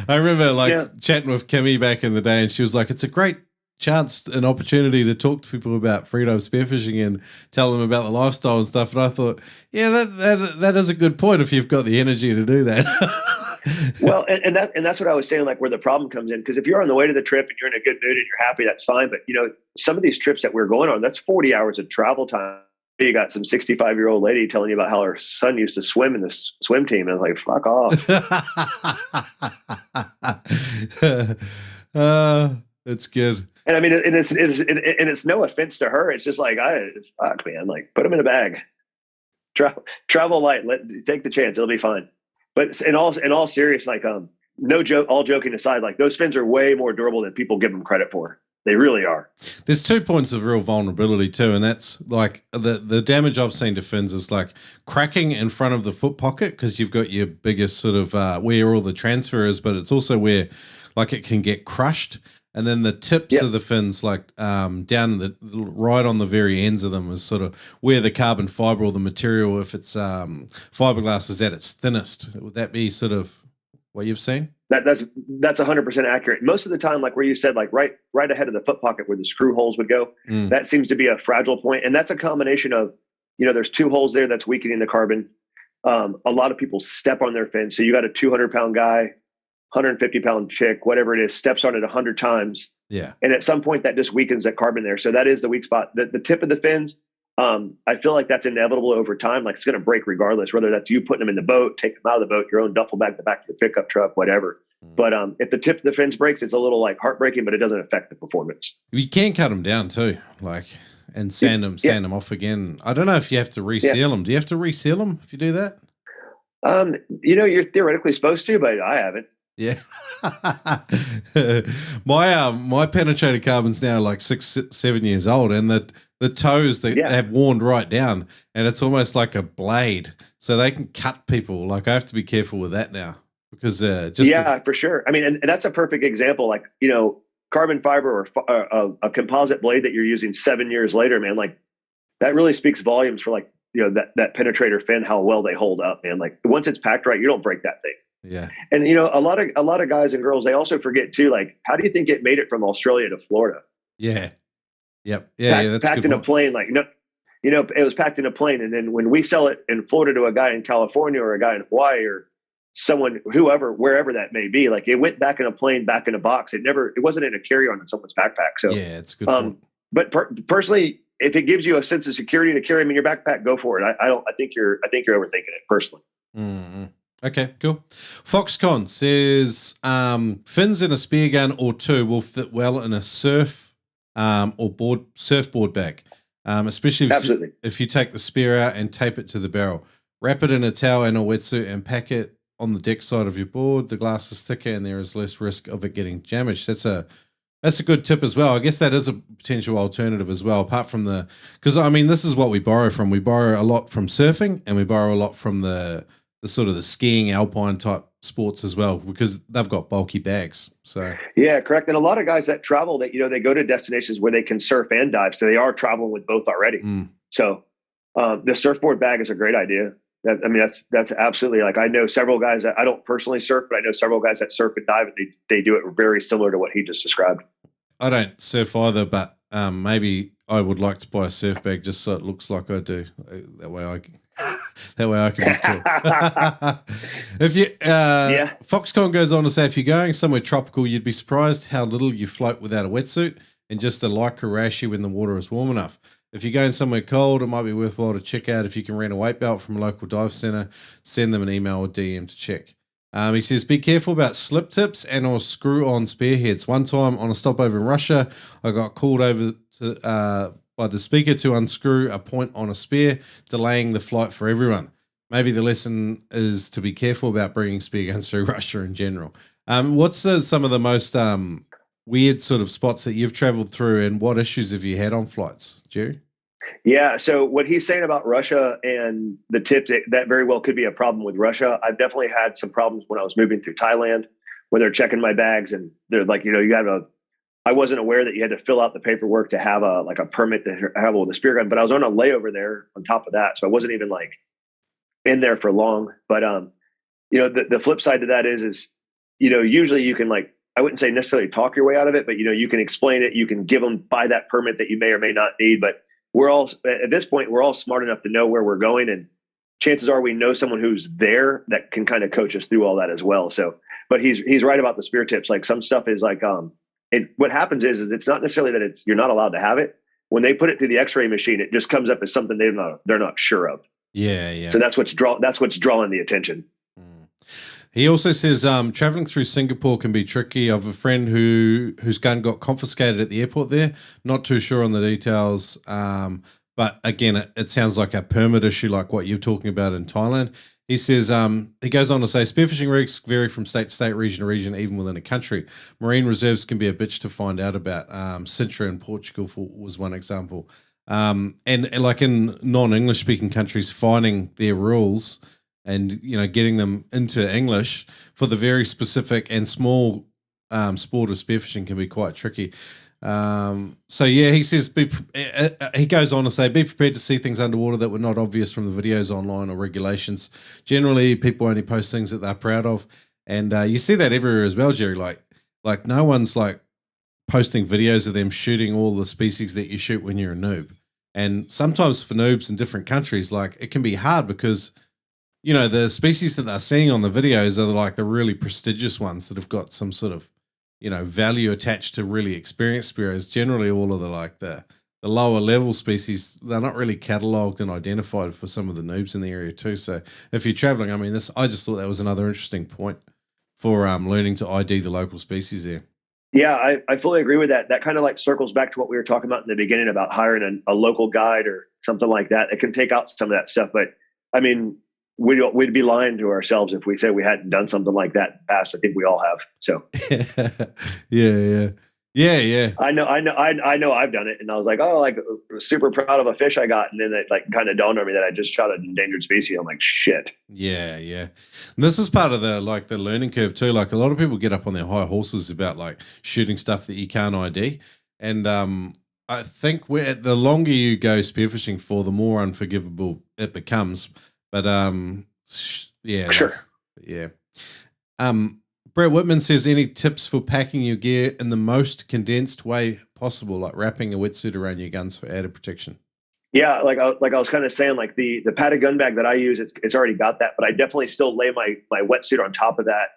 I remember chatting with Kimmy back in the day, and she was like, it's a great chance, an opportunity to talk to people about freedive spearfishing and tell them about the lifestyle and stuff. And I thought, yeah, that is a good point if you've got the energy to do that. Well, and that's what I was saying, like where the problem comes in. Because if you're on the way to the trip and you're in a good mood and you're happy, that's fine. But, you know, some of these trips that we're going on, that's 40 hours of travel time. You got some 65-year-old lady telling you about how her son used to swim in the swim team. And I was like, fuck off. That's good. And I mean, it's no offense to her. It's just like, fuck, man, like put them in a bag, travel light, take the chance. It'll be fine. But in all serious, like, no joke, all joking aside, like those fins are way more durable than people give them credit for. They really are. There's 2 points of real vulnerability too. And that's like the damage I've seen to fins is like cracking in front of the foot pocket, because you've got your biggest sort of, where all the transfer is, but it's also where like it can get crushed. and then the tips Yep. of the fins, like down right on the very ends of them, is sort of where the carbon fiber or the material, if it's fiberglass, is at its thinnest. Would that be sort of what you've seen? That's 100% accurate. Most of the time, like where you said, like right ahead of the foot pocket where the screw holes would go, that seems to be a fragile point, and that's a combination of, there's 2 holes there that's weakening the carbon. A lot of people step on their fin, so you got a 200-pound guy, 150-pound chick, whatever it is, steps on it 100 times. Yeah. And at some point that just weakens that carbon there. So that is the weak spot. The tip of the fins, I feel like that's inevitable over time. Like it's going to break regardless, whether that's you putting them in the boat, take them out of the boat, your own duffel bag, the back of your pickup truck, whatever. But if the tip of the fins breaks, it's a little like heartbreaking, but it doesn't affect the performance. You can cut them down too, and sand them off again. I don't know if you have to reseal them. Do you have to reseal them if you do that? You're theoretically supposed to, but I haven't. Yeah. My penetrated carbon's now like 6-7 years old, and the toes they have worn right down, and it's almost like a blade, so they can cut people. Like I have to be careful with that now because for sure. I mean, and that's a perfect example. Like carbon fiber or a composite blade that you're using 7 years later, man. Like that really speaks volumes for like that penetrator fin, how well they hold up, man. Like once it's packed right, you don't break that thing. Yeah. And a lot of guys and girls, they also forget too, like, how do you think it made it from Australia to Florida? Yeah. Yep. Yeah. That's packed in a plane. Like, it was packed in a plane. And then when we sell it in Florida to a guy in California or a guy in Hawaii or someone, wherever that may be, like it went back in a plane, back in a box. It wasn't in a carry-on in someone's backpack. So yeah, it's a good point. But personally, if it gives you a sense of security to carry them in your backpack, go for it. I think you're overthinking it personally. Mm-hmm. Okay, cool. Foxconn says fins in a spear gun or 2 will fit well in a surfboard bag, especially if you take the spear out and tape it to the barrel. Wrap it in a towel and a wetsuit and pack it on the deck side of your board. The glass is thicker and there is less risk of it getting damaged. That's a good tip as well. I guess that is a potential alternative as well, apart from because I mean, this is what we borrow from. We borrow a lot from surfing and we borrow a lot from the sort of the skiing, alpine type sports as well, because they've got bulky bags. So yeah, correct. And a lot of guys that travel, that they go to destinations where they can surf and dive, so they are traveling with both already. So the surfboard bag is a great idea. That's absolutely, like, I know several guys that, I don't personally surf, but I know several guys that surf and dive, and they do it very similar to what he just described. I don't surf either, but maybe I would like to buy a surf bag just so it looks like I do. That way I can be cool. Foxconn goes on to say, if you're going somewhere tropical, you'd be surprised how little you float without a wetsuit and just a light karashi when the water is warm enough. If you're going somewhere cold, it might be worthwhile to check out if you can rent a weight belt from a local dive center. Send them an email or DM to check. He says, be careful about slip tips and or screw-on spearheads. One time on a stopover in Russia, I got called over by the speaker to unscrew a point on a spear, delaying the flight for everyone. Maybe the lesson is to be careful about bringing spear guns through Russia in general. What's some of the most weird sort of spots that you've traveled through, and what issues have you had on flights, Jerry? Yeah. So what he's saying about Russia and the tip, that very well could be a problem with Russia. I've definitely had some problems when I was moving through Thailand, where they're checking my bags and they're like, I wasn't aware that you had to fill out the paperwork to have a permit to have with a spear gun, but I was on a layover there on top of that. So I wasn't even like in there for long, but the flip side to that is usually you can, like, I wouldn't say necessarily talk your way out of it, but you can explain it. You can buy that permit that you may or may not need, but at this point, we're all smart enough to know where we're going. And chances are we know someone who's there that can kind of coach us through all that as well. So, but he's right about the spear tips. Like, some stuff is like, what happens is it's not necessarily that you're not allowed to have it. When they put it through the X-ray machine, it just comes up as something they're not sure of. Yeah. So that's what's drawing the attention. He also says traveling through Singapore can be tricky. I have a friend whose gun got confiscated at the airport there. Not too sure on the details, but again, it sounds like a permit issue, like what you're talking about in Thailand. He says he goes on to say spearfishing risks vary from state to state, region to region, even within a country. Marine reserves can be a bitch to find out about. Sintra in Portugal was one example, and like in non-English speaking countries, finding their rules and getting them into English for the very specific and small sport of spearfishing can be quite tricky. So yeah, he says he goes on to say, be prepared to see things underwater that were not obvious from the videos online or regulations. Generally, people only post things that they're proud of, and you see that everywhere as well, Jerry. Like no one's like posting videos of them shooting all the species that you shoot when you're a noob. And sometimes for noobs in different countries, like it can be hard because, you know, the species that they're seeing on the videos are like the really prestigious ones that have got some sort of, you know, value attached to really experienced spearos. Generally, all of the lower level species, they're not really catalogued and identified for some of the noobs in the area too. So if you're traveling, I mean, I just thought that was another interesting point for learning to ID the local species there. Yeah, I fully agree with that. That kind of like circles back to what we were talking about in the beginning about hiring a local guide or something like that. It can take out some of that stuff. But I mean, we'd be lying to ourselves if we said we hadn't done something like that in the past. I think we all have. So yeah. I know I've done it. And I was like, oh, like super proud of a fish I got. And then it like kind of dawned on me that I just shot an endangered species. I'm like, shit. Yeah. And this is part of the learning curve too. Like a lot of people get up on their high horses about like shooting stuff that you can't ID. And I think the longer you go spearfishing for, the more unforgivable it becomes. But yeah, sure. Yeah. Brett Whitman says, any tips for packing your gear in the most condensed way possible, like wrapping a wetsuit around your guns for added protection? Yeah, like I was kind of saying, like the padded gun bag that I use, it's already got that, but I definitely still lay my wetsuit on top of that.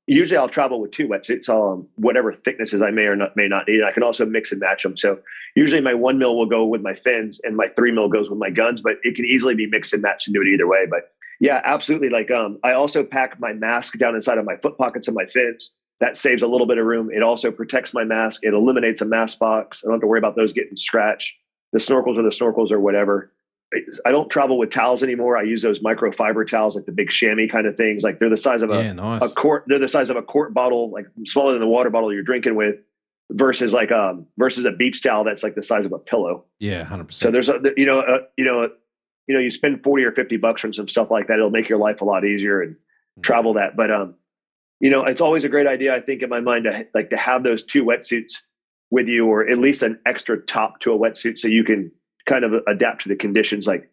Usually I'll travel with two wetsuits, whatever thicknesses I may not need. I can also mix and match them. So usually my 1 mil will go with my fins and my 3 mil goes with my guns, but it can easily be mixed and matched and do it either way. But yeah, absolutely. Like I also pack my mask down inside of my foot pockets of my fins. That saves a little bit of room. It also protects my mask. It eliminates a mask box. I don't have to worry about those getting scratched. The snorkels or whatever. I don't travel with towels anymore. I use those microfiber towels, like the big chamois kind of things. Like they're the size of a quart. They're the size of a quart bottle, like smaller than the water bottle you're drinking with, versus a beach towel that's like the size of a pillow. Yeah, 100%. So there's you spend $40 or $50 on some stuff like that. It'll make your life a lot easier and travel that. But it's always a great idea, I think, in my mind to have those two wetsuits with you, or at least an extra top to a wetsuit, so you can kind of adapt to the conditions. Like,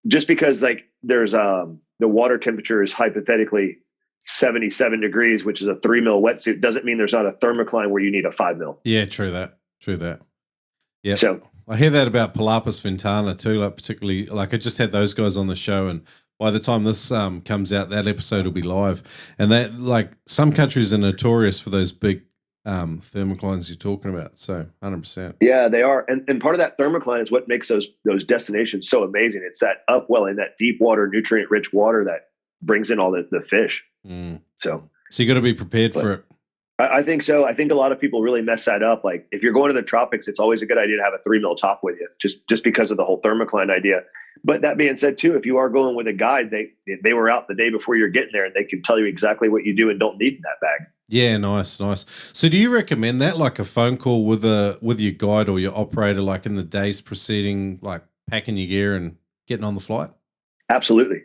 just because like there's the water temperature is hypothetically 77 degrees, which is a 3 mil wetsuit, doesn't mean there's not a thermocline where you need a 5 mil. Yeah, true that. Yeah. So I hear that about Palapas Ventana too, like particularly, like I just had those guys on the show, and by the time this comes out, that episode will be live. And that, like, some countries are notorious for those big thermoclines you're talking about. So 100%. Yeah, they are. And part of that thermocline is what makes those destinations so amazing. It's that upwelling, that deep water, nutrient rich water that brings in all the fish. So you got to be prepared for it. I think so. I think a lot of people really mess that up. Like if you're going to the tropics, it's always a good idea to have a 3 mil top with you, just because of the whole thermocline idea. But that being said, too, if you are going with a guide, they were out the day before you're getting there, and they can tell you exactly what you do and don't need in that bag. Yeah, nice. So do you recommend that, like a phone call with your guide or your operator, like in the days preceding, like packing your gear and getting on the flight? Absolutely.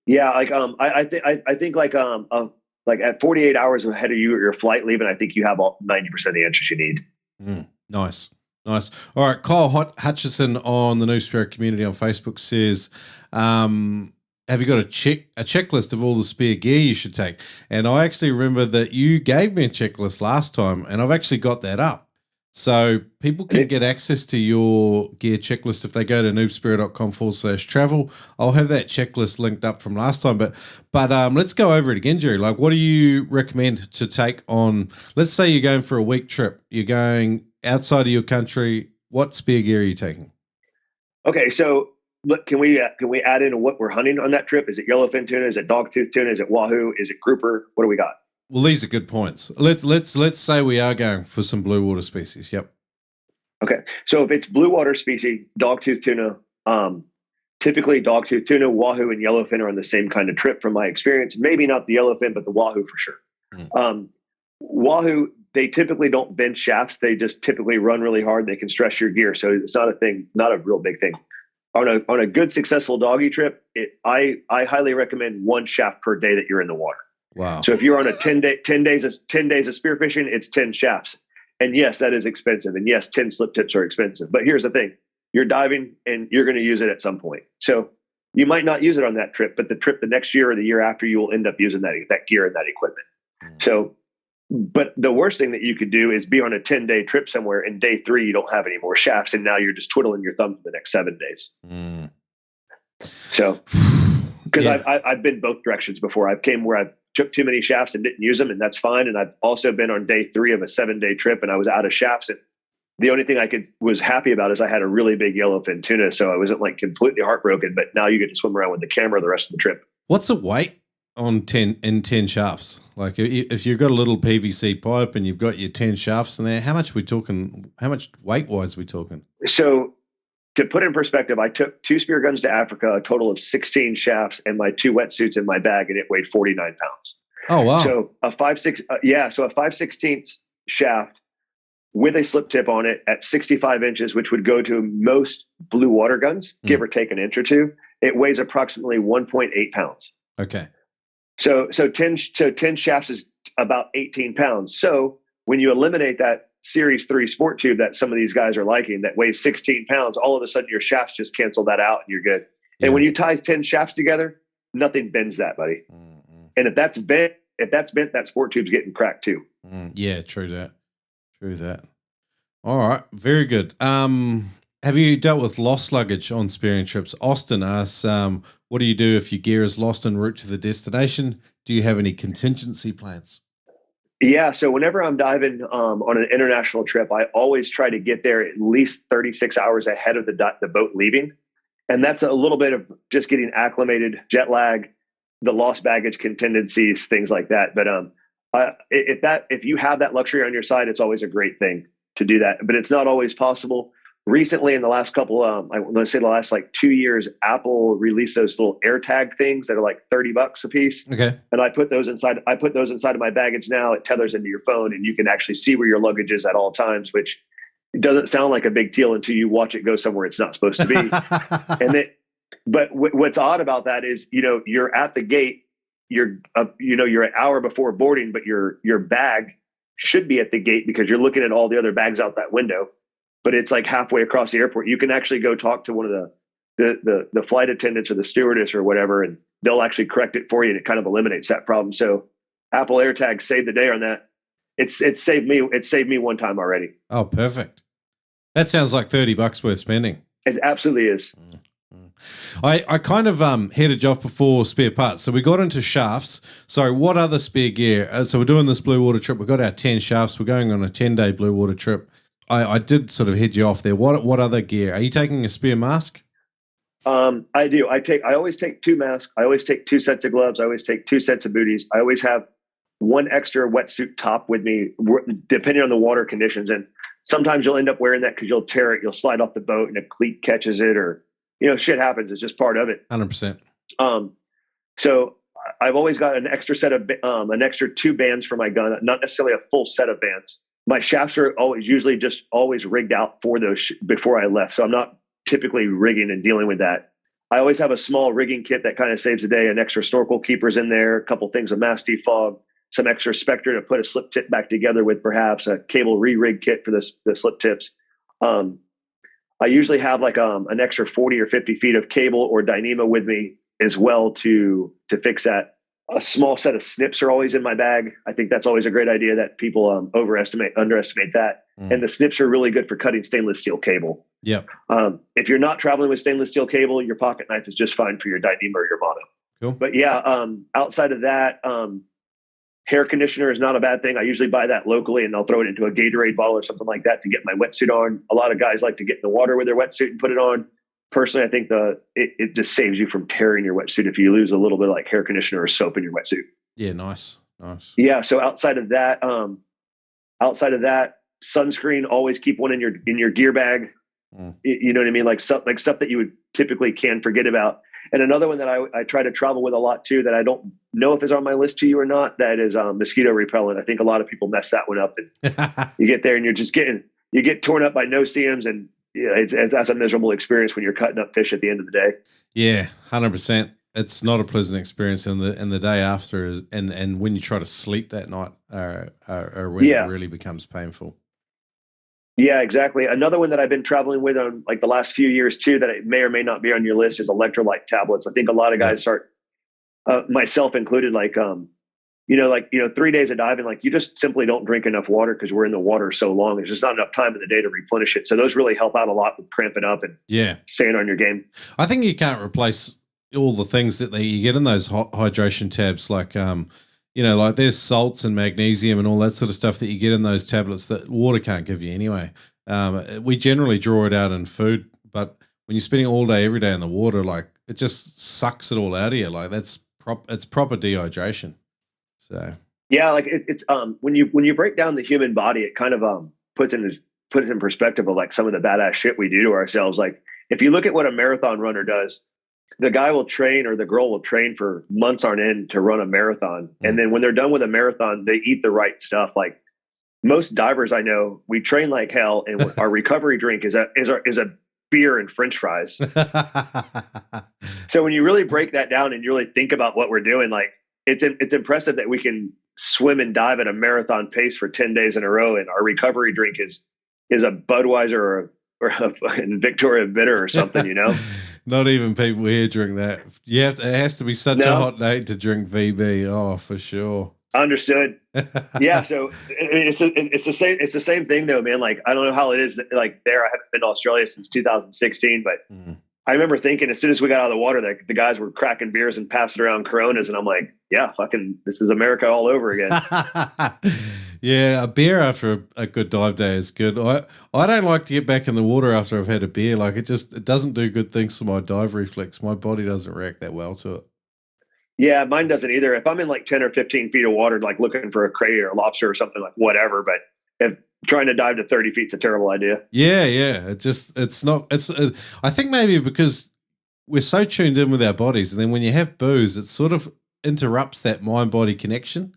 Yeah, like I think like at 48 hours ahead of your flight leaving, I think you have 90% of the answers you need. Nice. All right, Kyle Hutchison on the Noob Spearo community on Facebook says, have you got a checklist of all the spear gear you should take? And I actually remember that you gave me a checklist last time, and I've actually got that up. So people can get access to your gear checklist if they go to noobspearo.com/travel. I'll have that checklist linked up from last time. But let's go over it again, Jerry. Like, what do you recommend to take on, let's say you're going for a week trip, you're going outside of your country, what spear gear are you taking? Okay, so look, can we add in what we're hunting on that trip? Is it yellowfin tuna? Is it dogtooth tuna? Is it wahoo? Is it grouper? What do we got? Well, these are good points. Let's say we are going for some blue water species. Yep. Okay, so if it's blue water species, dogtooth tuna, typically dogtooth tuna, wahoo, and yellowfin are on the same kind of trip from my experience. Maybe not the yellowfin, but the wahoo for sure. Wahoo, they typically don't bend shafts. They just typically run really hard. They can stress your gear, so it's not a thing, not a real big thing. On a good successful doggy trip, I highly recommend one shaft per day that you're in the water. Wow. So if you're on a 10 days of spearfishing, it's 10 shafts. And yes, that is expensive. And yes, 10 slip tips are expensive. But here's the thing. You're diving and you're going to use it at some point. So you might not use it on that trip, but the trip the next year or the year after, you will end up using that gear and that equipment. So, but the worst thing that you could do is be on a 10-day trip somewhere, and day 3, you don't have any more shafts. And now you're just twiddling your thumb for the next 7 days. So, because I've been both directions before. I've came where I took too many shafts and didn't use them, and that's fine. And I've also been on day 3 of a 7-day trip, and I was out of shafts. And the only thing I was happy about is I had a really big yellowfin tuna, so I wasn't like completely heartbroken. But now you get to swim around with the camera the rest of the trip. What's the weight on 10 shafts? Like if you've got a little PVC pipe and you've got your 10 shafts in there, how much weight wise are we talking? So to put in perspective, I took 2 spear guns to Africa, a total of 16 shafts, and my 2 wetsuits in my bag, and it weighed 49 pounds. Oh, wow. So a 5/16 shaft with a slip tip on it at 65 inches, which would go to most blue water guns, give or take an inch or two. It weighs approximately 1.8 pounds. Okay. So 10 shafts is about 18 pounds. So when you eliminate that Series 3 sport tube that some of these guys are liking that weighs 16 pounds, all of a sudden your shafts just cancel that out and you're good. Yeah. And when you tie 10 shafts together, nothing bends that, buddy. And if that's bent, that sport tube's getting cracked too. Yeah, true that. All right, very good. Have you dealt with lost luggage on spearing trips? Austin asks, what do you do if your gear is lost en route to the destination? Do you have any contingency plans? Yeah, so whenever I'm diving on an international trip, I always try to get there at least 36 hours ahead of the boat leaving. And that's a little bit of just getting acclimated, jet lag, the lost baggage contingencies, things like that. But if you have that luxury on your side, it's always a great thing to do that. But it's not always possible. Recently, in the last couple, let's say the last like 2 years, Apple released those little AirTag things that are like $30 a piece. Okay. And I put those inside of my baggage now. It tethers into your phone, and you can actually see where your luggage is at all times, which doesn't sound like a big deal until you watch it go somewhere it's not supposed to be. But what's odd about that is, you're at the gate, you're an hour before boarding, but your bag should be at the gate because you're looking at all the other bags out that window. But it's like halfway across the airport. You can actually go talk to one of the flight attendants or the stewardess or whatever, and they'll actually correct it for you, and it kind of eliminates that problem. So Apple AirTag saved the day on that. It saved me one time already. Oh, perfect. That sounds like $30 worth spending. It absolutely is. I kind of headed you off before spare parts. So we got into shafts. So what other spare gear? So we're doing this blue water trip. We've got our 10 shafts. We're going on a 10-day blue water trip. I did sort of head you off there. What other gear? Are you taking a spear mask? I do. I always take 2 masks. I always take 2 sets of gloves. I always take 2 sets of booties. I always have 1 extra wetsuit top with me, depending on the water conditions. And sometimes you'll end up wearing that because you'll tear it. You'll slide off the boat and a cleat catches it, or shit happens. It's just part of it. 100%. So I've always got an extra set of an extra 2 bands for my gun, not necessarily a full set of bands. My shafts are always rigged out for those before I left. So I'm not typically rigging and dealing with that. I always have a small rigging kit that kind of saves the day, an extra snorkel keepers in there, a couple things of mass defog, some extra spectre to put a slip tip back together with, perhaps a cable re-rig kit for the slip tips. I usually have like an extra 40 or 50 feet of cable or Dyneema with me as well to fix that. A small set of snips are always in my bag. I think that's always a great idea that people underestimate that. And the snips are really good for cutting stainless steel cable. Yeah. If you're not traveling with stainless steel cable, your pocket knife is just fine for your Dyneema or your mono. Cool. But yeah, outside of that, hair conditioner is not a bad thing. I usually buy that locally, and I'll throw it into a Gatorade bottle or something like that to get my wetsuit on. A lot of guys like to get in the water with their wetsuit and put it on. Personally, I think it just saves you from tearing your wetsuit if you lose a little bit of like hair conditioner or soap in your wetsuit. Yeah, nice. Yeah. So outside of that, sunscreen, always keep one in your gear bag. You know what I mean? Like stuff that you would typically can forget about. And another one that I try to travel with a lot too, that I don't know if is on my list to you or not, that is mosquito repellent. I think a lot of people mess that one up, and you get there and you get torn up by no-see-ums, and that's a miserable experience when you're cutting up fish at the end of the day. Yeah, 100%. it's not a pleasant experience, and the day after is, and when you try to sleep that night, are when it really becomes painful. Yeah, exactly. Another one that I've been traveling with on like the last few years too, that it may or may not be on your list, is electrolyte tablets. I think a lot of guys start, myself included, like 3 days of diving, like you just simply don't drink enough water because we're in the water so long. There's just not enough time in the day to replenish it. So those really help out a lot with cramping up and staying on your game. I think you can't replace all the things that you get in those hydration tabs, like like there's salts and magnesium and all that sort of stuff that you get in those tablets that water can't give you anyway. We generally draw it out in food, but when you're spending all day, every day in the water, like it just sucks it all out of you. Like it's proper dehydration. So yeah, like it's when you break down the human body, it kind of puts it in perspective of like some of the badass shit we do to ourselves. Like if you look at what a marathon runner does, the guy will train, or the girl will train for months on end to run a marathon. And then when they're done with a marathon, they eat the right stuff. Like most divers I know, we train like hell, and our recovery drink is a beer and French fries. So when you really break that down and you really think about what we're doing, like it's impressive that we can swim and dive at a marathon pace for 10 days in a row, and our recovery drink is a Budweiser or a Victoria Bitter or something, Not even people here drink that. It has to be such a hot day to drink VB. Oh, for sure. Understood. Yeah. So it's the same thing though, man. Like, I don't know how it is that, like, I haven't been to Australia since 2016, but I remember thinking as soon as we got out of the water, that the guys were cracking beers and passing around Coronas. And I'm like, yeah, fucking, this is America all over again. Yeah, a beer after a good dive day is good. I don't like to get back in the water after I've had a beer. Like it doesn't do good things to my dive reflex. My body doesn't react that well to it. Yeah, mine doesn't either. If I'm in like 10 or 15 feet of water, like looking for a cray or a lobster or something, like whatever. But if trying to dive to 30 feet is a terrible idea. Yeah. I think maybe because we're so tuned in with our bodies, and then when you have booze, it sort of interrupts that mind-body connection.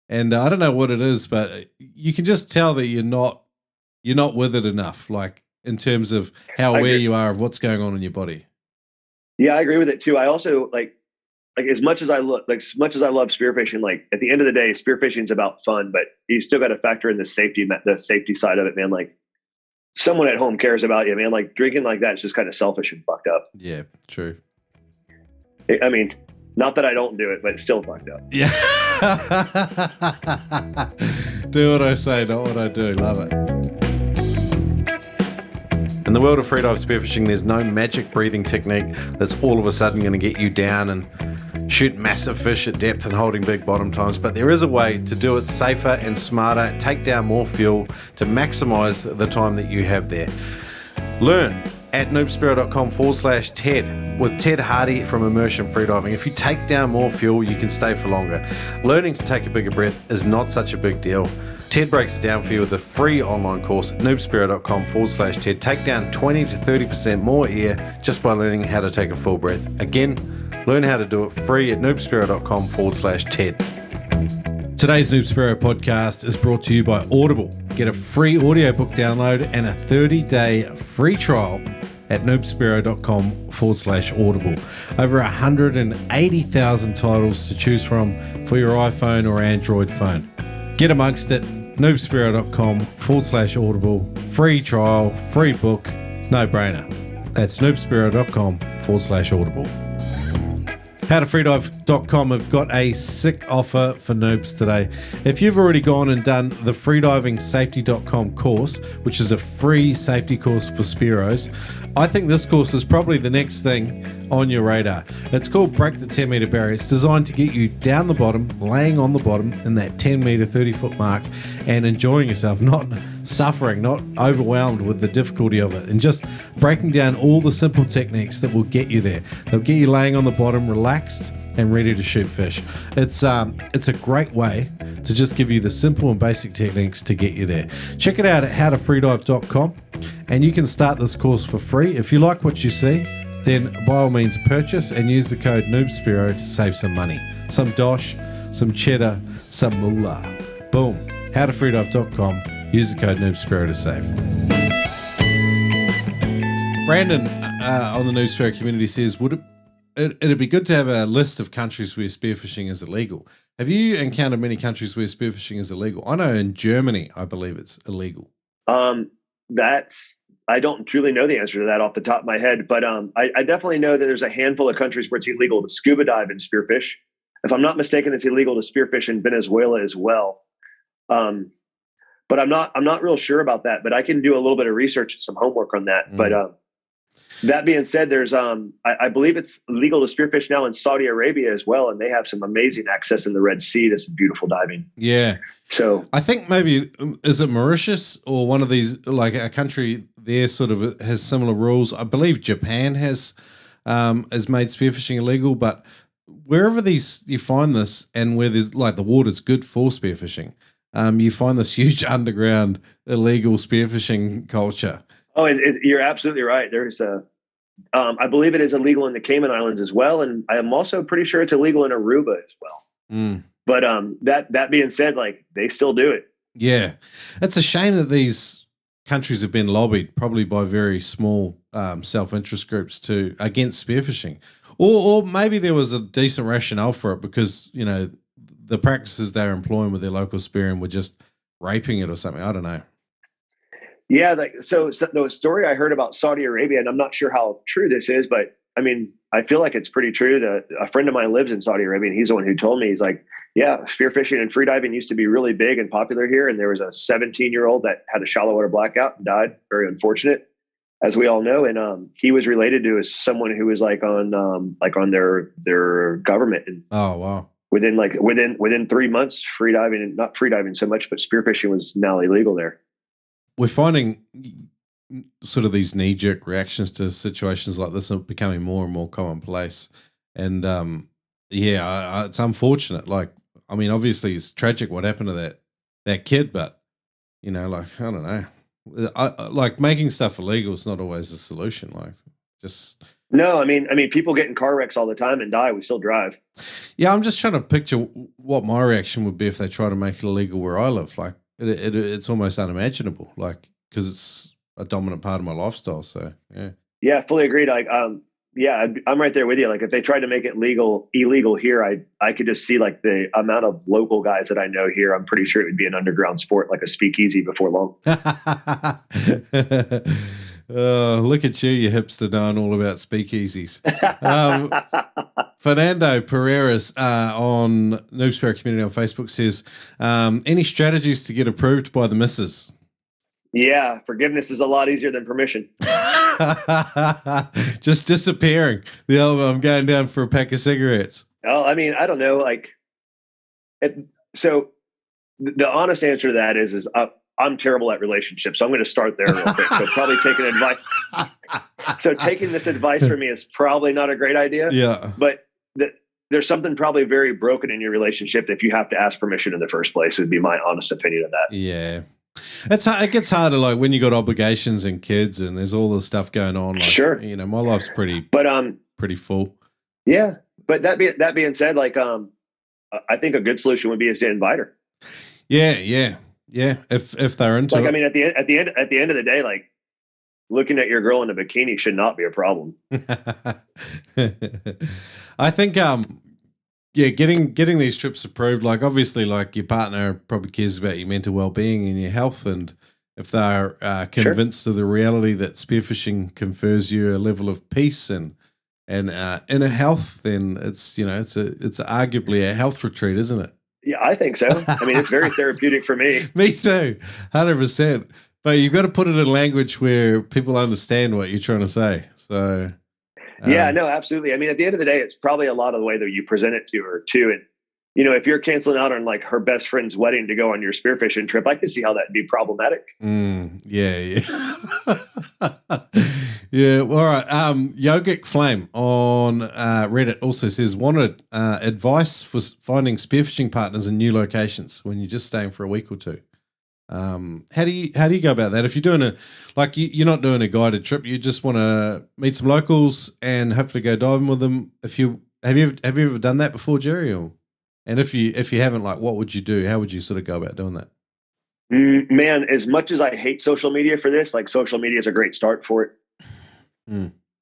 And I don't know what it is, but you can just tell that you're not with it enough, like in terms of how aware you are of what's going on in your body. Yeah, I agree with it too. I also like as much as I love spearfishing, like at the end of the day, spearfishing is about fun, but you still got to factor in the safety side of it, man. Like someone at home cares about you, man. Like drinking like that is just kind of selfish and fucked up. Yeah, true. I mean, not that I don't do it, but it's still fucked up. Yeah. Do what I say, not what I do. Love it. In the world of freedive spearfishing, there's no magic breathing technique that's all of a sudden going to get you down and shoot massive fish at depth and holding big bottom times, but there is a way to do it safer and smarter, take down more fuel to maximize the time that you have there. Learn at noobspearo.com/TED with Ted Hardy from Immersion Freediving. If you take down more fuel, you can stay for longer. Learning to take a bigger breath is not such a big deal. Ted breaks it down for you with a free online course at noobspearo.com/TED. Take down 20 to 30% more air just by learning how to take a full breath. Again, learn how to do it free at noobspearo.com/TED. Today's Noob Spearo podcast is brought to you by Audible. Get a free audiobook download and a 30-day free trial at noobspearo.com/audible. Over 180,000 titles to choose from for your iPhone or Android phone. Get amongst it, noobspearo.com/audible. Free trial, free book, no brainer. That's noobspearo.com/audible. Howtofreedive.com have got a sick offer for noobs today. If you've already gone and done the freedivingsafety.com course, which is a free safety course for Spearos, I think this course is probably the next thing on your radar. It's called Break the 10 meter barrier. It's designed to get you down the bottom, laying on the bottom in that 10 meter, 30 foot mark and enjoying yourself, not suffering, not overwhelmed with the difficulty of it, and just breaking down all the simple techniques that will get you there. They'll get you laying on the bottom, relaxed and ready to shoot fish. It's a great way to just give you the simple and basic techniques to get you there. Check it out at howtofreedive.com and you can start this course for free. If you like what you see, then by all means purchase and use the code NoobSpearo to save some money. Some dosh, some cheddar, some moolah. Boom. howtofreedive.com. Use the code NoobSpearo to save. Brandon on the Noob Spearo community says, would it it'd be good to have a list of countries where spearfishing is illegal. Have you encountered many countries where spearfishing is illegal? I know in Germany, I believe it's illegal. That's I don't truly know the answer to that off the top of my head, but I definitely know that there's a handful of countries where it's illegal to scuba dive and spearfish. If I'm not mistaken, it's illegal to spearfish in Venezuela as well. But I'm not real sure about that. But I can do a little bit of research and some homework on that. But that being said, there's I believe it's legal to spearfish now in Saudi Arabia as well, and they have some amazing access in the Red Sea to some beautiful diving. Yeah. So I think maybe is it Mauritius or one of these, like a country there sort of has similar rules. I believe Japan has made spearfishing illegal, but wherever you find this and where there's like the water's good for spearfishing, you find this huge underground illegal spearfishing culture. Oh, you're absolutely right. There's I believe it is illegal in the Cayman Islands as well, and I am also pretty sure it's illegal in Aruba as well. But that being said, like they still do it. Yeah, it's a shame that these countries have been lobbied, probably by very small self-interest groups, against spearfishing, or maybe there was a decent rationale for it because the practices they're employing with their local spearing were just raping it or something. I don't know. Yeah, so the story I heard about Saudi Arabia, and I'm not sure how true this is, but I mean, I feel like it's pretty true. That a friend of mine lives in Saudi Arabia, and he's the one who told me. He's like, yeah, spearfishing and freediving used to be really big and popular here, and there was a 17-year-old that had a shallow water blackout and died. Very unfortunate, as we all know. And he was related to someone who was on their government. And oh wow! Within 3 months, freediving, and not freediving so much, but spearfishing was now illegal there. We're finding sort of these knee-jerk reactions to situations like this are becoming more and more commonplace. And it's unfortunate. Like, I mean, obviously it's tragic what happened to that kid, but like, I don't know. Like making stuff illegal is not always the solution. Like, just no. I mean, people get in car wrecks all the time and die. We still drive. Yeah, I'm just trying to picture what my reaction would be if they try to make it illegal where I live. Like, it's almost unimaginable, like, because it's a dominant part of my lifestyle. So yeah, fully agreed. Like, I'm right there with you. Like, if they tried to make it illegal here, I could just see like the amount of local guys that I know here. I'm pretty sure it would be an underground sport, like a speakeasy before long. Look at you hipster knowing all about speakeasies. Fernando Pereiras on Noob Spearo Community on Facebook says, any strategies to get approved by the missus? Yeah, forgiveness is a lot easier than permission. Just disappearing. I'm going down for a pack of cigarettes. Oh, I mean, I don't know. Like, so the honest answer to that is I'm terrible at relationships. So I'm going to start there real quick. So probably taking advice. So taking this advice from me is probably not a great idea. Yeah. But there's something probably very broken in your relationship if you have to ask permission in the first place, would be my honest opinion of that. Yeah. It gets harder, like when you got obligations and kids and there's all this stuff going on. Like, sure. My life's pretty full. Yeah. But that being said, like, I think a good solution would be to invite her. Yeah. If they're into it. I mean, at the end of the day, like, looking at your girl in a bikini should not be a problem. I think, getting these trips approved, like obviously, like your partner probably cares about your mental well-being and your health, and if they're convinced of the reality that spearfishing confers you a level of peace and inner health, then it's arguably a health retreat, isn't it? Yeah, I think so. I mean, it's very therapeutic for me. Me too, 100%. But you've got to put it in language where people understand what you're trying to say. So, yeah, no, absolutely. I mean, at the end of the day, it's probably a lot of the way that you present it to her too. And, if you're canceling out on like her best friend's wedding to go on your spearfishing trip, I can see how that'd be problematic. Yeah. Yeah. All right. Yogic Flame on Reddit also says, wanted advice for finding spearfishing partners in new locations when you're just staying for a week or two. How do you go about that? If you're doing you're not doing a guided trip, you just want to meet some locals and hopefully go diving with them. Have you ever done that before, Jerry? And if you haven't, like, what would you do? How would you sort of go about doing that? Man, as much as I hate social media for this, like, social media is a great start for it.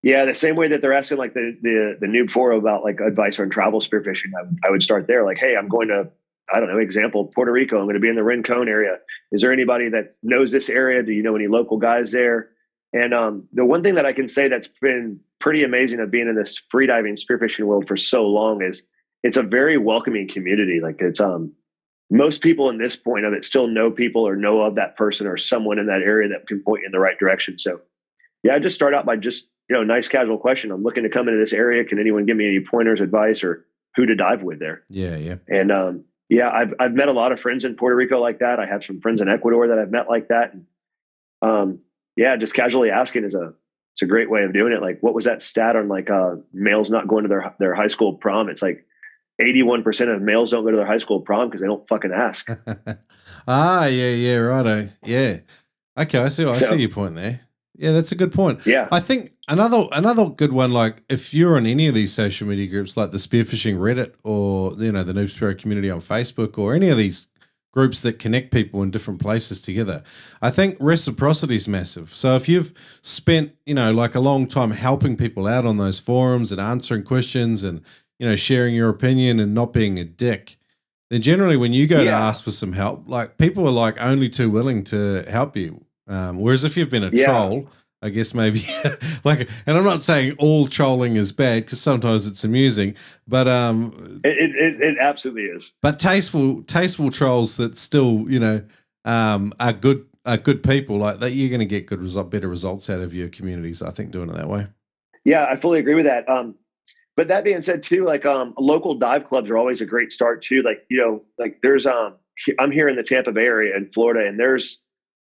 Yeah, the same way that they're asking like the Noob 4 about like advice on travel spearfishing, I would start there. Like, hey, I'm going to, I don't know, example, Puerto Rico. I'm going to be in the Rincon area. Is there anybody that knows this area? Do you know any local guys there? And the one thing that I can say that's been pretty amazing of being in this freediving spearfishing world for so long is it's a very welcoming community. Like it's most people in this point of it still know people or know of that person or someone in that area that can point you in the right direction. So yeah, I just start out by just, nice casual question. I'm looking to come into this area. Can anyone give me any pointers, advice, or who to dive with there? Yeah, yeah. And yeah, I've met a lot of friends in Puerto Rico like that. I have some friends in Ecuador that I've met like that. And yeah, just casually asking it's a great way of doing it. Like, what was that stat on like males not going to their high school prom? It's like 81% of males don't go to their high school prom because they don't fucking ask. Yeah, righto. Yeah. Okay, I see your point there. Yeah, that's a good point. Yeah. I think another good one, like if you're on any of these social media groups like the Spearfishing Reddit or the Noob Spearo community on Facebook or any of these groups that connect people in different places together, I think reciprocity is massive. So if you've spent, like a long time helping people out on those forums and answering questions and, sharing your opinion and not being a dick, then generally when you go to ask for some help, like people are like only too willing to help you. Whereas if you've been a troll, I guess maybe like, and I'm not saying all trolling is bad because sometimes it's amusing, but it absolutely is. But tasteful trolls that still are good people like that, you're going to get better results out of your communities. I think doing it that way. Yeah, I fully agree with that. But that being said, too, like local dive clubs are always a great start too. Like like there's I'm here in the Tampa Bay area in Florida, and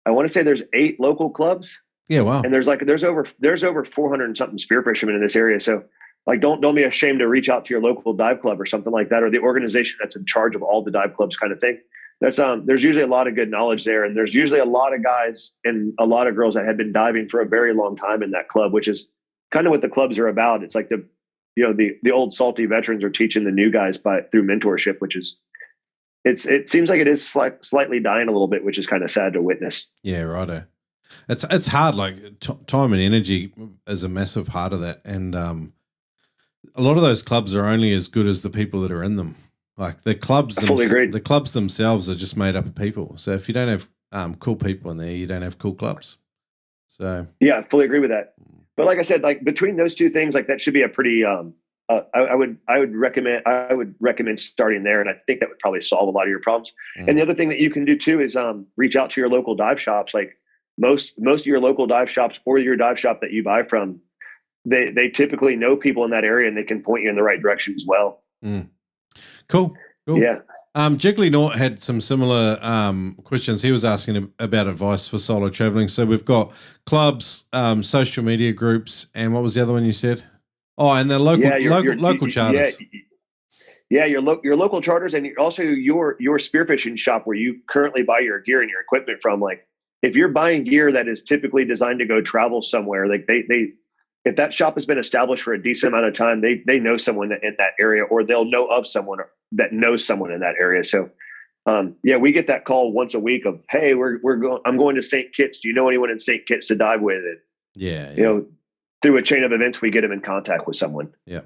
I want to say there's 8 local clubs. Yeah, wow. And there's over 400 and something spearfishermen in this area. So like don't be ashamed to reach out to your local dive club or something like that, or the organization that's in charge of all the dive clubs kind of thing. There's usually a lot of good knowledge there, and there's usually a lot of guys and a lot of girls that have been diving for a very long time in that club, which is kind of what the clubs are about. It's like the old salty veterans are teaching the new guys through mentorship, which is it seems like it is slightly dying a little bit, which is kind of sad to witness. Yeah, righto. It's hard. Like time and energy is a massive part of that, and a lot of those clubs are only as good as the people that are in them. Like the clubs themselves are just made up of people. So if you don't have cool people in there, you don't have cool clubs. So yeah, fully agree with that. But like I said, like between those two things, like that should be a pretty. I would recommend starting there, and I think that would probably solve a lot of your problems. And the other thing that you can do too is reach out to your local dive shops. Like most of your local dive shops or your dive shop that you buy from, they typically know people in that area, and they can point you in the right direction as well. Cool. Yeah. Jiggly Nort had some similar questions. He was asking about advice for solo traveling. So we've got clubs, social media groups, and what was the other one you said? Oh, and the local charters. Yeah, your local charters, and also your spearfishing shop where you currently buy your gear and your equipment from. Like if you're buying gear that is typically designed to go travel somewhere, like they if that shop has been established for a decent amount of time, they know someone in that area, or they'll know of someone that knows someone in that area. So yeah, we get that call once a week of, hey, I'm going to St. Kitts. Do you know anyone in St. Kitts to dive with? And, yeah. Through a chain of events, we get them in contact with someone. Yeah.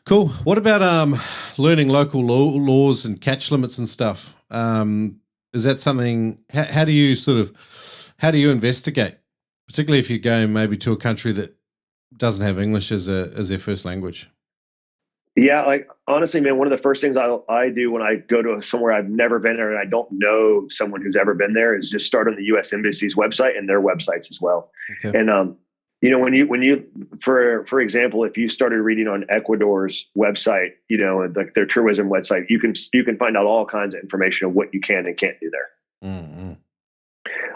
Cool. What about learning local laws and catch limits and stuff? Is that something? How do you investigate, particularly if you're going maybe to a country that doesn't have English as their first language? Yeah, like honestly, man, one of the first things I do when I go to somewhere I've never been there and I don't know someone who's ever been there is just start on the U.S. Embassy's website and their websites as well. Okay. And when you for example, if you started reading on Ecuador's website, like their tourism website, you can find out all kinds of information of what you can and can't do there. Mm-hmm.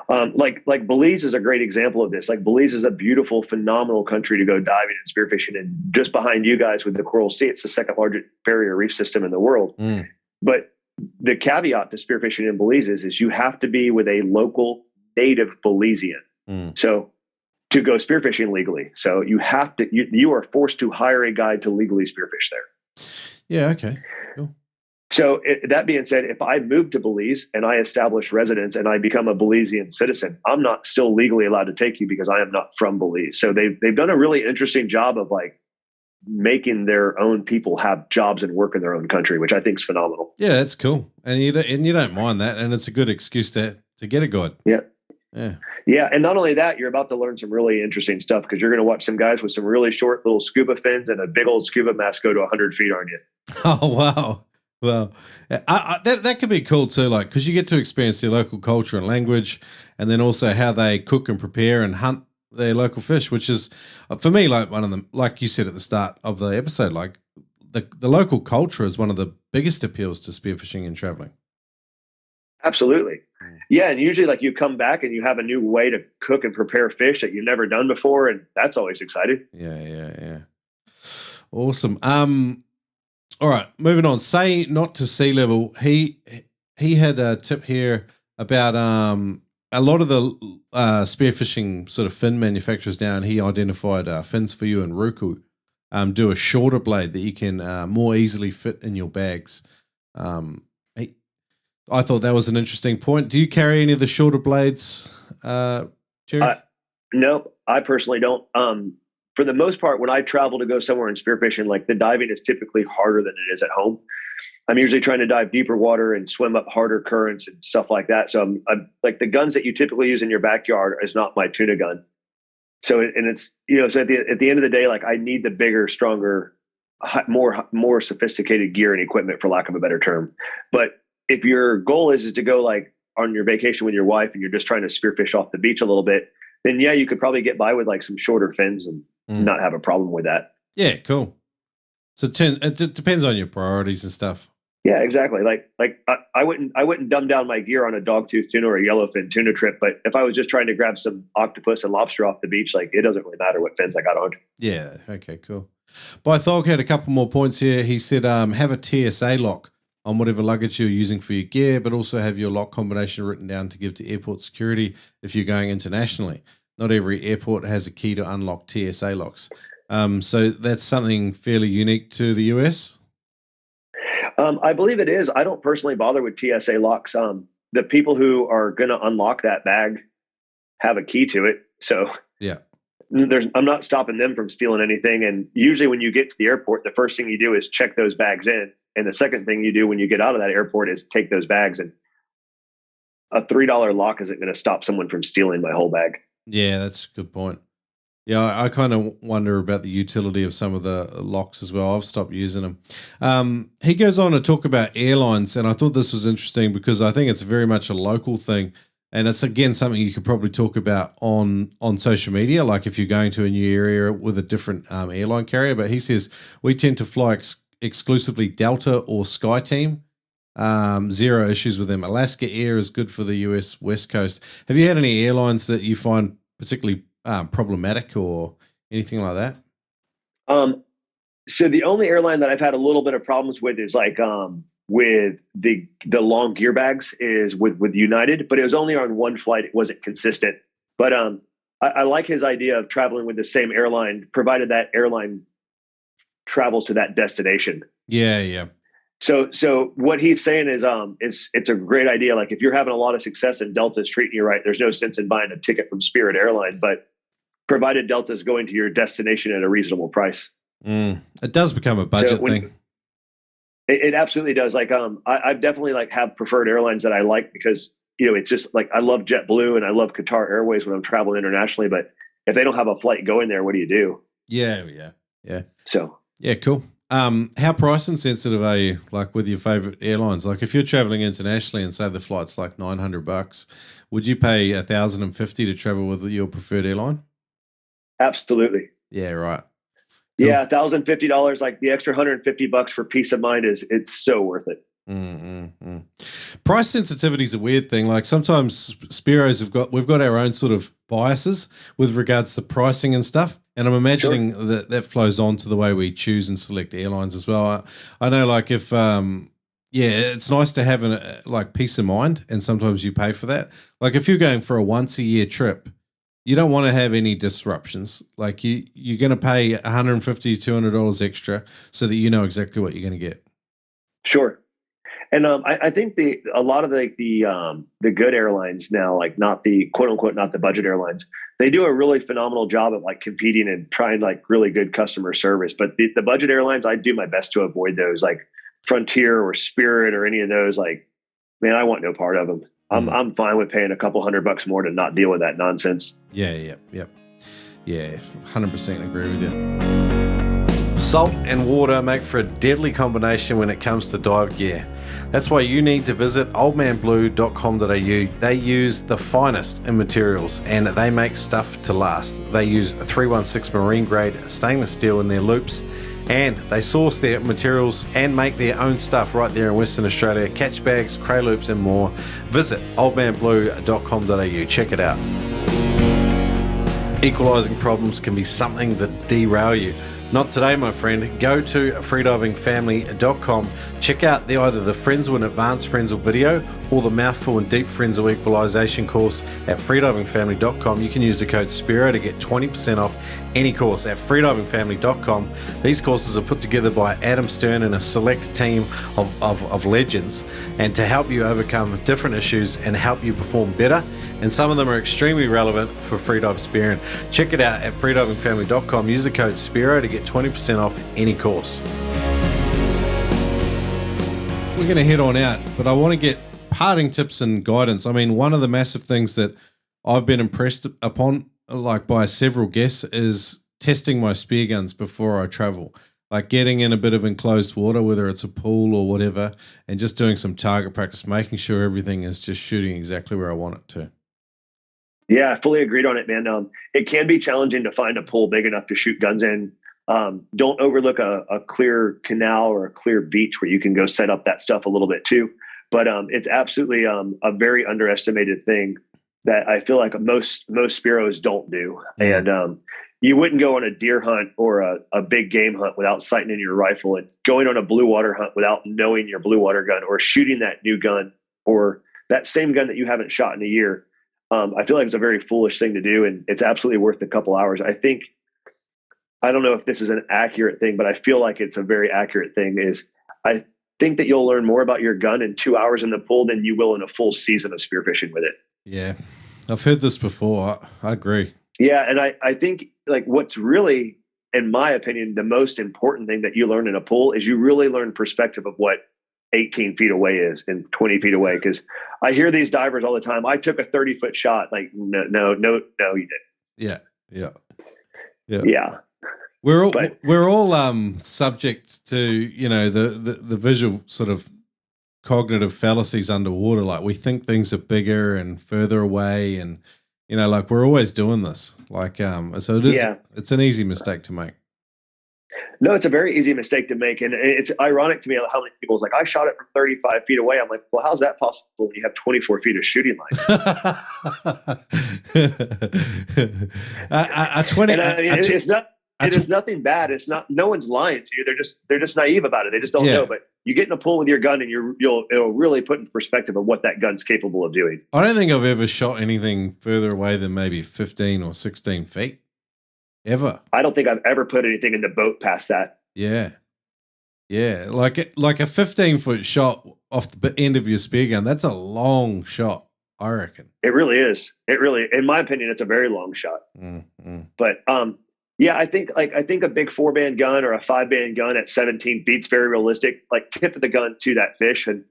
Like Belize is a great example of this. Like Belize is a beautiful, phenomenal country to go diving and spearfishing. And just behind you guys with the Coral Sea, it's the second largest barrier reef system in the world. But the caveat to spearfishing in Belize is you have to be with a local native Belizean. So to go spearfishing legally. So you are forced to hire a guide to legally spearfish there. Yeah. Okay. Cool. So that being said, if I move to Belize and I establish residence and I become a Belizean citizen, I'm not still legally allowed to take you because I am not from Belize. So they've done a really interesting job of like making their own people have jobs and work in their own country, which I think is phenomenal. Yeah, that's cool, and you don't mind that, and it's a good excuse to get a guide. Yeah. Yeah. Yeah. And not only that, you're about to learn some really interesting stuff because you're going to watch some guys with some really short little scuba fins and a big old scuba mask go to 100 feet on you. Oh, wow. Well, that could be cool too, like, because you get to experience their local culture and language, and then also how they cook and prepare and hunt their local fish, which is, for me, like one of them, like you said at the start of the episode, like the local culture is one of the biggest appeals to spearfishing and traveling. Absolutely. Yeah. And usually like you come back and you have a new way to cook and prepare fish that you've never done before. And that's always exciting. Yeah. Awesome. All right, moving on. Say not to sea level. He had a tip here about a lot of the spearfishing sort of fin manufacturers now, and he identified fins for you and Roku do a shorter blade that you can more easily fit in your bags. I thought that was an interesting point. Do you carry any of the shorter blades, Jerry? No, I personally don't. For the most part, when I travel to go somewhere and spearfishing, like the diving is typically harder than it is at home. I'm usually trying to dive deeper water and swim up harder currents and stuff like that. So I'm like the guns that you typically use in your backyard is not my tuna gun. So, and it's, so at the end of the day, like I need the bigger, stronger, more sophisticated gear and equipment, for lack of a better term. But if your goal is to go like on your vacation with your wife and you're just trying to spearfish off the beach a little bit, then yeah, you could probably get by with like some shorter fins and not have a problem with that. Yeah, cool. So it depends on your priorities and stuff. Yeah, exactly. Like I wouldn't dumb down my gear on a dogtooth tuna or a yellowfin tuna trip, but if I was just trying to grab some octopus and lobster off the beach, like it doesn't really matter what fins I got on. Yeah. Okay. Cool. By Thog had a couple more points here. He said, have a TSA lock on whatever luggage you're using for your gear, but also have your lock combination written down to give to airport security if you're going internationally. Not every airport has a key to unlock TSA locks. So that's something fairly unique to the US. I believe it is. I don't personally bother with TSA locks. The people who are going to unlock that bag have a key to it. So yeah, I'm not stopping them from stealing anything. And usually when you get to the airport, the first thing you do is check those bags in. And the second thing you do when you get out of that airport is take those bags, and a $3 lock isn't going to stop someone from stealing my whole bag. Yeah, that's a good point. Yeah, I kind of wonder about the utility of some of the locks as well. I've stopped using them. He goes on to talk about airlines, and I thought this was interesting because I think it's very much a local thing. And it's, again, something you could probably talk about on social media, like if you're going to a new area with a different airline carrier. But he says, we tend to fly exclusively Delta or SkyTeam. Zero issues with them. Alaska Air is good for the US West Coast. Have you had any airlines that you find particularly problematic or anything like that? So the only airline that I've had a little bit of problems with is like with the long gear bags is with United, but it was only on one flight. It wasn't consistent. But I like his idea of traveling with the same airline, provided that airline travels to that destination. Yeah. So what he's saying is it's a great idea. Like if you're having a lot of success and Delta's treating you right, there's no sense in buying a ticket from Spirit Airline, but provided Delta's going to your destination at a reasonable price. It does become a budget thing. It absolutely does. Like I've definitely like have preferred airlines that I like because it's just like I love JetBlue and I love Qatar Airways when I'm traveling internationally, but if they don't have a flight going there, what do you do? Yeah. So yeah, cool. How price insensitive are you, like with your favorite airlines? Like if you're traveling internationally and say the flight's like $900, would you pay $1,050 to travel with your preferred airline? Absolutely. Yeah, right. Cool. Yeah, $1,050, like the extra $150 for peace of mind it's so worth it. Price sensitivity is a weird thing. Like sometimes Spearos we've got our own sort of biases with regards to pricing and stuff. And I'm imagining that flows on to the way we choose and select airlines as well. I know, like if it's nice to have like peace of mind, and sometimes you pay for that. Like if you're going for a once a year trip, you don't want to have any disruptions. Like you're going to pay $150, $200 extra so that you know exactly what you're going to get. Sure. And I think a lot of the good airlines now, like not the quote unquote, not the budget airlines, they do a really phenomenal job of like competing and trying like really good customer service. But the budget airlines, I do my best to avoid those, like Frontier or Spirit or any of those. Like, man, I want no part of them. I'm fine with paying a couple $100 more to not deal with that nonsense. Yeah, 100% agree with you. Salt and water make for a deadly combination when it comes to dive gear. That's why you need to visit oldmanblue.com.au. They use the finest in materials and they make stuff to last. They use 316 marine grade stainless steel in their loops, and they source their materials and make their own stuff right there in Western Australia. Catch bags, cray loops and more. Visit oldmanblue.com.au. Check it out. Equalizing problems can be something that derail you. Not today, my friend. Go to freedivingfamily.com. Check out either the Frenzel and Advanced Frenzel video or the Mouthful and Deep Frenzel Equalization course at freedivingfamily.com. You can use the code Spearo to get 20% off any course at freedivingfamily.com. These courses are put together by Adam Stern and a select team of legends, and to help you overcome different issues and help you perform better. And some of them are extremely relevant for freedive spearing. Check it out at freedivingfamily.com. Use the code Spearo to get 20% off any course. We're going to head on out, but I want to get parting tips and guidance. I mean, one of the massive things that I've been impressed upon, like by several guests, is testing my spear guns before I travel. Like getting in a bit of enclosed water, whether it's a pool or whatever, and just doing some target practice, making sure everything is just shooting exactly where I want it to. Yeah, I fully agreed on it, man. It can be challenging to find a pool big enough to shoot guns in. Don't overlook a clear canal or a clear beach where you can go set up that stuff a little bit too. But it's absolutely a very underestimated thing that I feel like most Spearos don't do. And you wouldn't go on a deer hunt or a big game hunt without sighting in your rifle, and going on a blue water hunt without knowing your blue water gun, or shooting that new gun or that same gun that you haven't shot in a year. I feel like it's a very foolish thing to do, and it's absolutely worth a couple hours. I don't know if this is an accurate thing, but I feel like it's a very accurate thing. I think that you'll learn more about your gun in 2 hours in the pool than you will in a full season of spearfishing with it. Yeah, I've heard this before. I agree. Yeah, and I think like what's really, in my opinion, the most important thing that you learn in a pool is you really learn perspective of what 18 feet away is and 20 feet away. Because I hear these divers all the time, I took a 30-foot shot. Like, no, you didn't. Yeah. We're all subject to, the visual sort of cognitive fallacies underwater. Like we think things are bigger and further away, and like we're always doing this. Like so it is. Yeah. It's an easy mistake to make. No, it's a very easy mistake to make. And it's ironic to me how many people is like, I shot it from 35 feet away. I'm like, well, how's that possible when you have 24 feet of shooting line? It is nothing bad. It's not, no one's lying to you. They're just naive about it. They just don't know. But you get in a pool with your gun and it'll really put in perspective of what that gun's capable of doing. I don't think I've ever shot anything further away than maybe 15 or 16 feet. Ever. I don't think I've ever put anything in the boat past that. Yeah. Like a 15-foot shot off the end of your spear gun. That's a long shot, I reckon. It really is. In my opinion, it's a very long shot. But yeah, I think a big 4-band gun or a 5-band gun at 17 beats very realistic. Like tip of the gun to that fish, and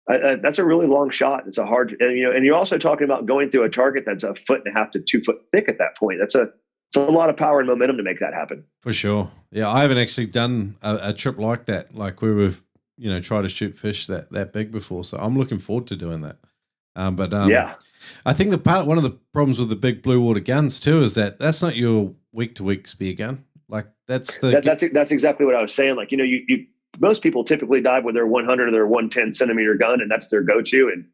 that's a really long shot. It's a hard, and you're also talking about going through a target that's 1.5 to 2 foot thick at that point. It's a lot of power and momentum to make that happen. For sure. Yeah, I haven't actually done a trip like that. Like where we've tried to shoot fish that big before. So I'm looking forward to doing that. Yeah, I think one of the problems with the big blue water guns too is that that's not your week-to-week spear gun. Like that's exactly what I was saying. Like you most people typically dive with their 100 or their 110 centimeter gun, and that's their go-to, and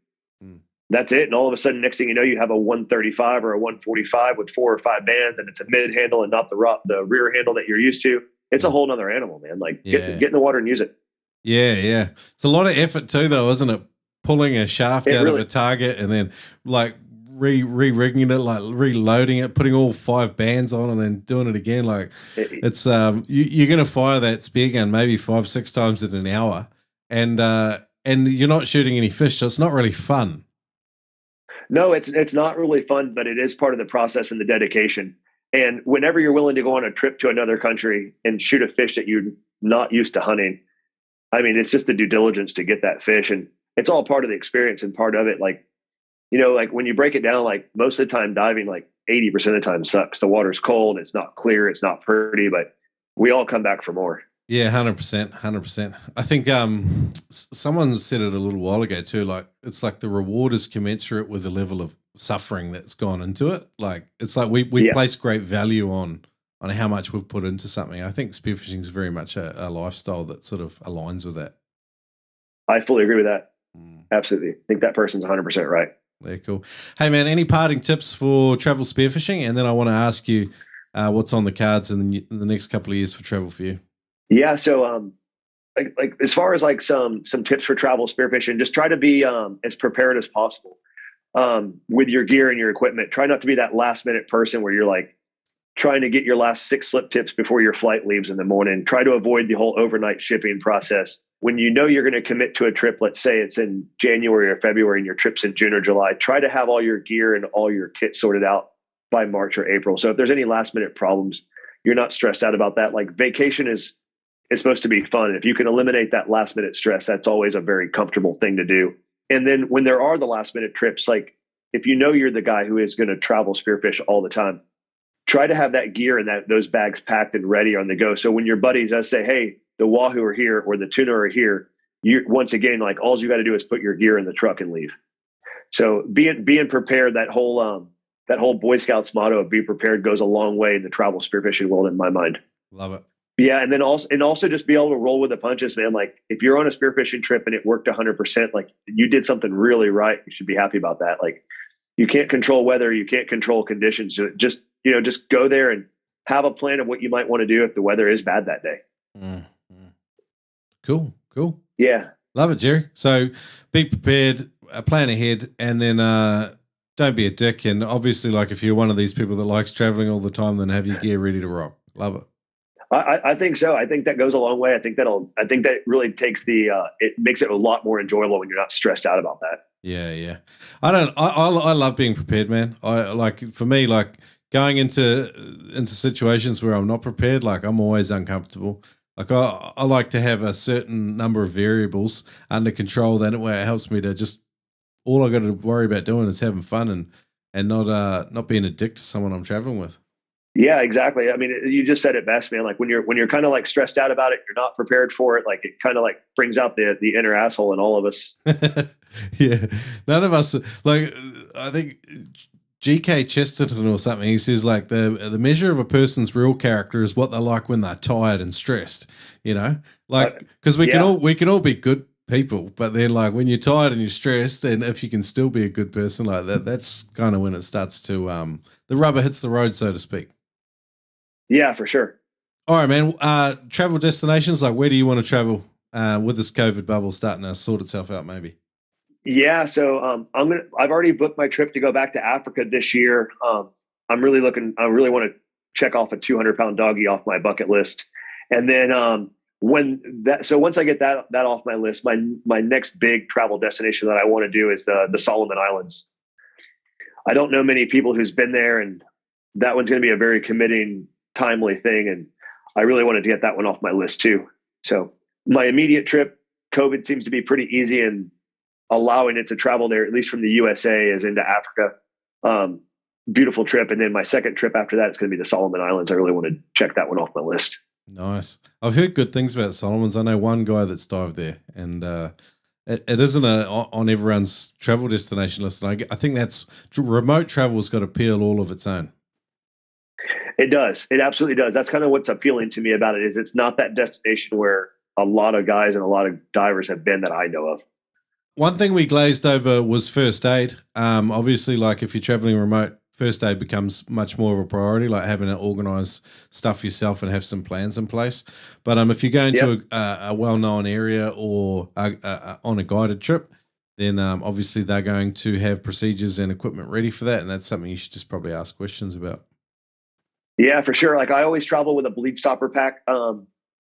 that's it. And all of a sudden, next thing you know, you have a 135 or a 145 with 4 or 5 bands, and it's a mid handle and not the rear handle that you're used to. It's a whole nother animal, man. Like get in the water and use it. Yeah. It's a lot of effort too, though, isn't it? Pulling a shaft out of a target and then like re-rigging it, like reloading it, putting all 5 bands on and then doing it again. Like it's you're going to fire that spear gun maybe 5-6 times in an hour. And and you're not shooting any fish, so it's not really fun. No, it's not really fun, but it is part of the process and the dedication. And whenever you're willing to go on a trip to another country and shoot a fish that you're not used to hunting, I mean, it's just the due diligence to get that fish, and it's all part of the experience and part of it. Like, like when you break it down, like most of the time diving, like 80% of the time sucks. The water's cold, it's not clear, it's not pretty, but we all come back for more. Yeah, 100%, 100%. I think someone said it a little while ago too. Like it's like the reward is commensurate with the level of suffering that's gone into it. Like it's like we place great value on how much we've put into something. I think spearfishing is very much a lifestyle that sort of aligns with that. I fully agree with that. Absolutely. I think that person's 100% right. Yeah, cool. Hey man, any parting tips for travel spearfishing? And then I want to ask you what's on the cards in the next couple of years for travel for you. Yeah. So, like as far as like some tips for travel spearfishing, just try to be as prepared as possible with your gear and your equipment. Try not to be that last minute person where you're like trying to get your last 6 slip tips before your flight leaves in the morning. Try to avoid the whole overnight shipping process. When you know you're going to commit to a trip, let's say it's in January or February and your trip's in June or July, try to have all your gear and all your kit sorted out by March or April. So if there's any last minute problems, you're not stressed out about that. Like vacation is supposed to be fun. If you can eliminate that last minute stress, that's always a very comfortable thing to do. And then when there are the last minute trips, like if you know you're the guy who is going to travel spearfish all the time, try to have that gear and those bags packed and ready on the go. So when your buddy does say, hey, the wahoo are here or the tuna are here, once again, like all you got to do is put your gear in the truck and leave. So being prepared, that whole Boy Scouts motto of be prepared goes a long way in the travel spearfishing world, in my mind. Love it. Yeah. And then also just be able to roll with the punches, man. Like if you're on a spearfishing trip and it worked 100%, like you did something really right. You should be happy about that. Like you can't control weather. You can't control conditions. Just go there and have a plan of what you might want to do if the weather is bad that day. Mm-hmm. Cool. Yeah. Love it, Jerry. So be prepared, plan ahead, and then don't be a dick. And obviously, like if you're one of these people that likes traveling all the time, then have your gear ready to rock. Love it. I think so. I think that goes a long way. I think that really takes it makes it a lot more enjoyable when you're not stressed out about that. Yeah. I love being prepared, man. For me, like going into situations where I'm not prepared, like I'm always uncomfortable. Like I like to have a certain number of variables under control. That way it helps me to just, all I got to worry about doing is having fun and not being a dick to someone I'm traveling with. Yeah, exactly. I mean, you just said it best, man. Like when you're kind of like stressed out about it, you're not prepared for it. Like it kind of like brings out the inner asshole in all of us. Yeah. None of us, like, I think G.K. Chesterton or something, he says like the measure of a person's real character is what they're like when they're tired and stressed, like, because we can all be good people, but then like when you're tired and you're stressed, and if you can still be a good person like that, that's kind of when it starts to, the rubber hits the road, so to speak. Yeah, for sure. All right, man. Travel destinations, like where do you want to travel with this COVID bubble starting to sort itself out maybe? Yeah. So I've already booked my trip to go back to Africa this year. I really want to check off a 200-pound doggy off my bucket list. And then once I get that off my list, my next big travel destination that I want to do is the Solomon Islands. I don't know many people who's been there, and that one's going to be a very committing, timely thing. And I really wanted to get that one off my list too. So my immediate trip, COVID seems to be pretty easy, and allowing it to travel there, at least from the USA, is into Africa. Beautiful trip. And then my second trip after that is going to be the Solomon Islands. I really want to check that one off my list. Nice. I've heard good things about Solomons. I know one guy that's dived there, and it isn't on everyone's travel destination list. And I think that's remote travel's got appeal all of its own. It does. It absolutely does. That's kind of what's appealing to me about it, is it's not that destination where a lot of guys and a lot of divers have been that I know of. One thing we glazed over was first aid. Obviously, like if you're traveling remote, first aid becomes much more of a priority, like having to organize stuff yourself and have some plans in place. But if you're going to a well-known area or on a guided trip, then obviously they're going to have procedures and equipment ready for that, and that's something you should just probably ask questions about. Yeah, for sure. Like I always travel with a bleed stopper pack.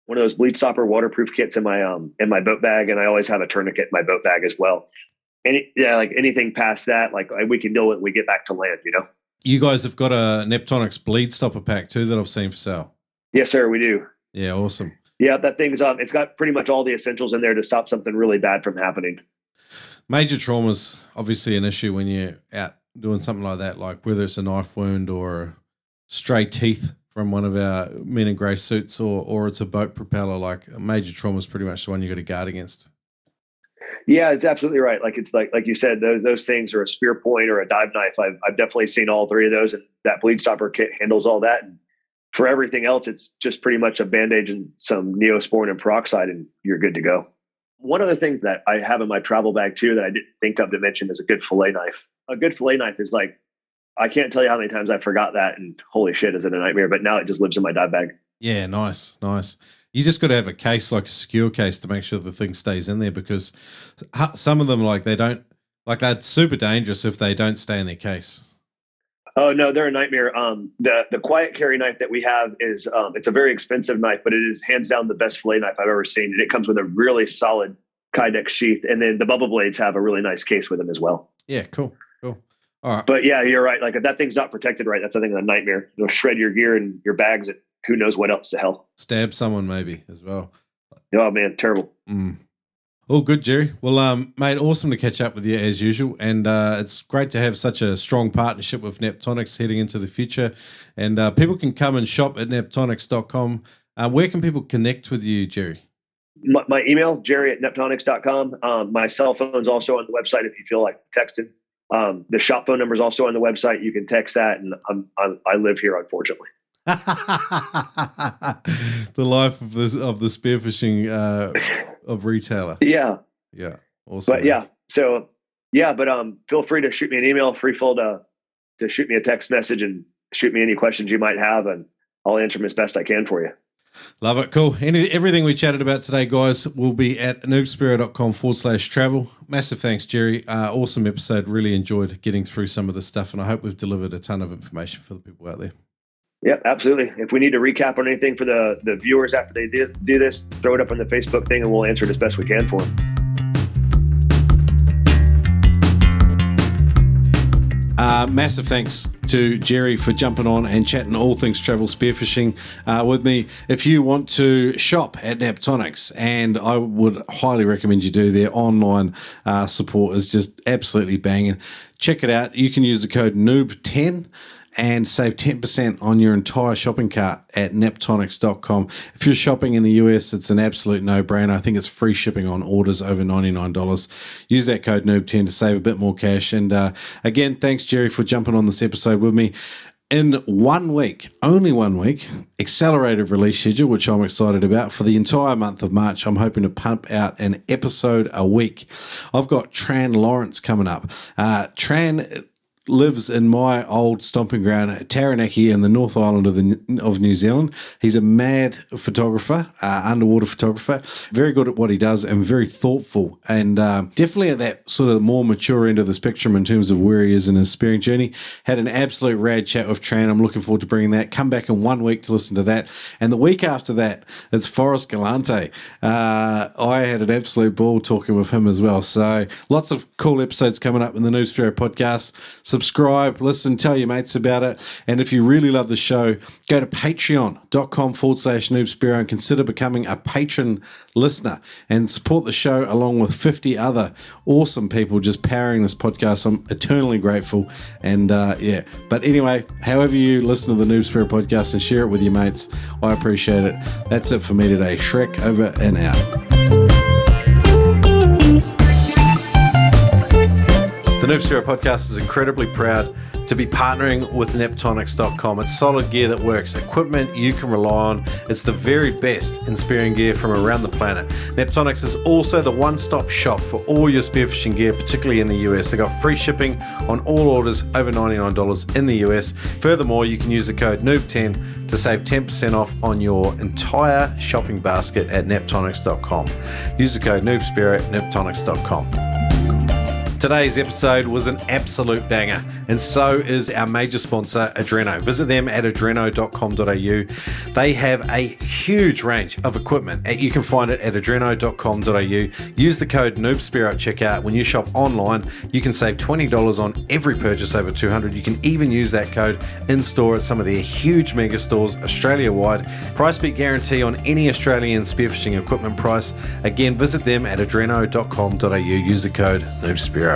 one of those bleed stopper waterproof kits in my boat bag, and I always have a tourniquet in my boat bag as well. Like anything past that, like we can deal with when we get back to land, you know. You guys have got a Neptonics bleed stopper pack too that I've seen for sale. Yes, sir, we do. Yeah, awesome. Yeah, that thing's it's got pretty much all the essentials in there to stop something really bad from happening. Major trauma's obviously an issue when you're out doing something like that, like whether it's a knife wound or stray teeth from one of our men in grey suits, or it's a boat propeller. Like major trauma is pretty much the one you got to guard against. Yeah, it's absolutely right. Like it's like you said, those things are a spear point or a dive knife. I've definitely seen all three of those, and that bleed stopper kit handles all that. And for everything else, it's just pretty much a bandage and some Neosporin and peroxide, and you're good to go. One other thing that I have in my travel bag too that I didn't think of to mention is a good fillet knife. A good fillet knife is like, I can't tell you how many times I forgot that, and holy shit, is it a nightmare? But now it just lives in my dive bag. Yeah, nice. You just got to have a case, like a secure case, to make sure the thing stays in there, because some of them, like they're super dangerous if they don't stay in their case. Oh no, they're a nightmare. The quiet carry knife that we have is it's a very expensive knife, but it is hands down the best fillet knife I've ever seen, and it comes with a really solid Kydex sheath, and then the bubble blades have a really nice case with them as well. Yeah, cool. All right, but yeah, you're right. Like if that thing's not protected right, that's I think a nightmare. It'll shred your gear and your bags, and who knows what else to hell. Stab someone maybe as well. Oh man, terrible. All good, Jerry. Well, mate, awesome to catch up with you as usual, and it's great to have such a strong partnership with Neptonics heading into the future. And people can come and shop at neptonics.com. Where can people connect with you, Jerry? My email, jerry@neptonics.com. My cell phone's also on the website if you feel like texting. The shop phone number is also on the website. You can text that, and I live here, unfortunately. The life of the spearfishing of retailer. Yeah, awesome. But feel free to shoot me an email. Free to shoot me a text message and shoot me any questions you might have, and I'll answer them as best I can for you. Love it. Cool. Everything we chatted about today, guys, will be at noobspearo.com/travel. Massive thanks, Jerry. Awesome episode. Really enjoyed getting through some of the stuff, and I hope we've delivered a ton of information for the people out there. Yeah, absolutely. If we need to recap on anything for the viewers after they do this, throw it up on the Facebook thing, and we'll answer it as best we can for them. Massive thanks to Jerry for jumping on and chatting all things travel spearfishing with me. If you want to shop at Neptonics, and I would highly recommend you do, their online support is just absolutely banging. Check it out. You can use the code NOOB10 and save 10% on your entire shopping cart at neptonics.com. If you're shopping in the US, it's an absolute no-brainer. I think it's free shipping on orders over $99. Use that code NOOB10 to save a bit more cash. And again, thanks, Jerry, for jumping on this episode with me. In 1 week, only 1 week, accelerated release schedule, which I'm excited about. For the entire month of March, I'm hoping to pump out an episode a week. I've got Tran Lawrence coming up. Tran lives in my old stomping ground, Taranaki, in the North Island of New Zealand. He's a mad photographer, underwater photographer, very good at what he does and very thoughtful, and definitely at that sort of more mature end of the spectrum in terms of where he is in his spearing journey. Had an absolute rad chat with Tran. I'm looking forward to bringing that. Come back in 1 week to listen to that. And the week after that, it's Forrest Galante. I had an absolute ball talking with him as well. So lots of cool episodes coming up in the Noob Spearo podcast. Subscribe, listen, tell your mates about it. And if you really love the show, go to patreon.com/Noob Spearo and consider becoming a patron listener and support the show along with 50 other awesome people just powering this podcast. I'm eternally grateful. And but anyway, however you listen to the Noob Spearo podcast and share it with your mates, I appreciate it. That's it for me today. Shrek over and out. The Noob Spearo podcast is incredibly proud to be partnering with Neptonics.com. It's solid gear that works, equipment you can rely on. It's the very best in spearing gear from around the planet. Neptonics is also the one-stop shop for all your spearfishing gear, particularly in the US. They got free shipping on all orders over $99 in the US. Furthermore, you can use the code NOOB10 to save 10% off on your entire shopping basket at Neptonics.com. Use the code NoobSpearo at Neptonics.com. Today's episode was an absolute banger, and so is our major sponsor, Adreno. Visit them at adreno.com.au. They have a huge range of equipment. You can find it at adreno.com.au. Use the code NoobSpearo at checkout. When you shop online, you can save $20 on every purchase over $200. You can even use that code in store at some of their huge mega stores Australia-wide. Price beat guarantee on any Australian spearfishing equipment price. Again, visit them at adreno.com.au. Use the code NoobSpearo.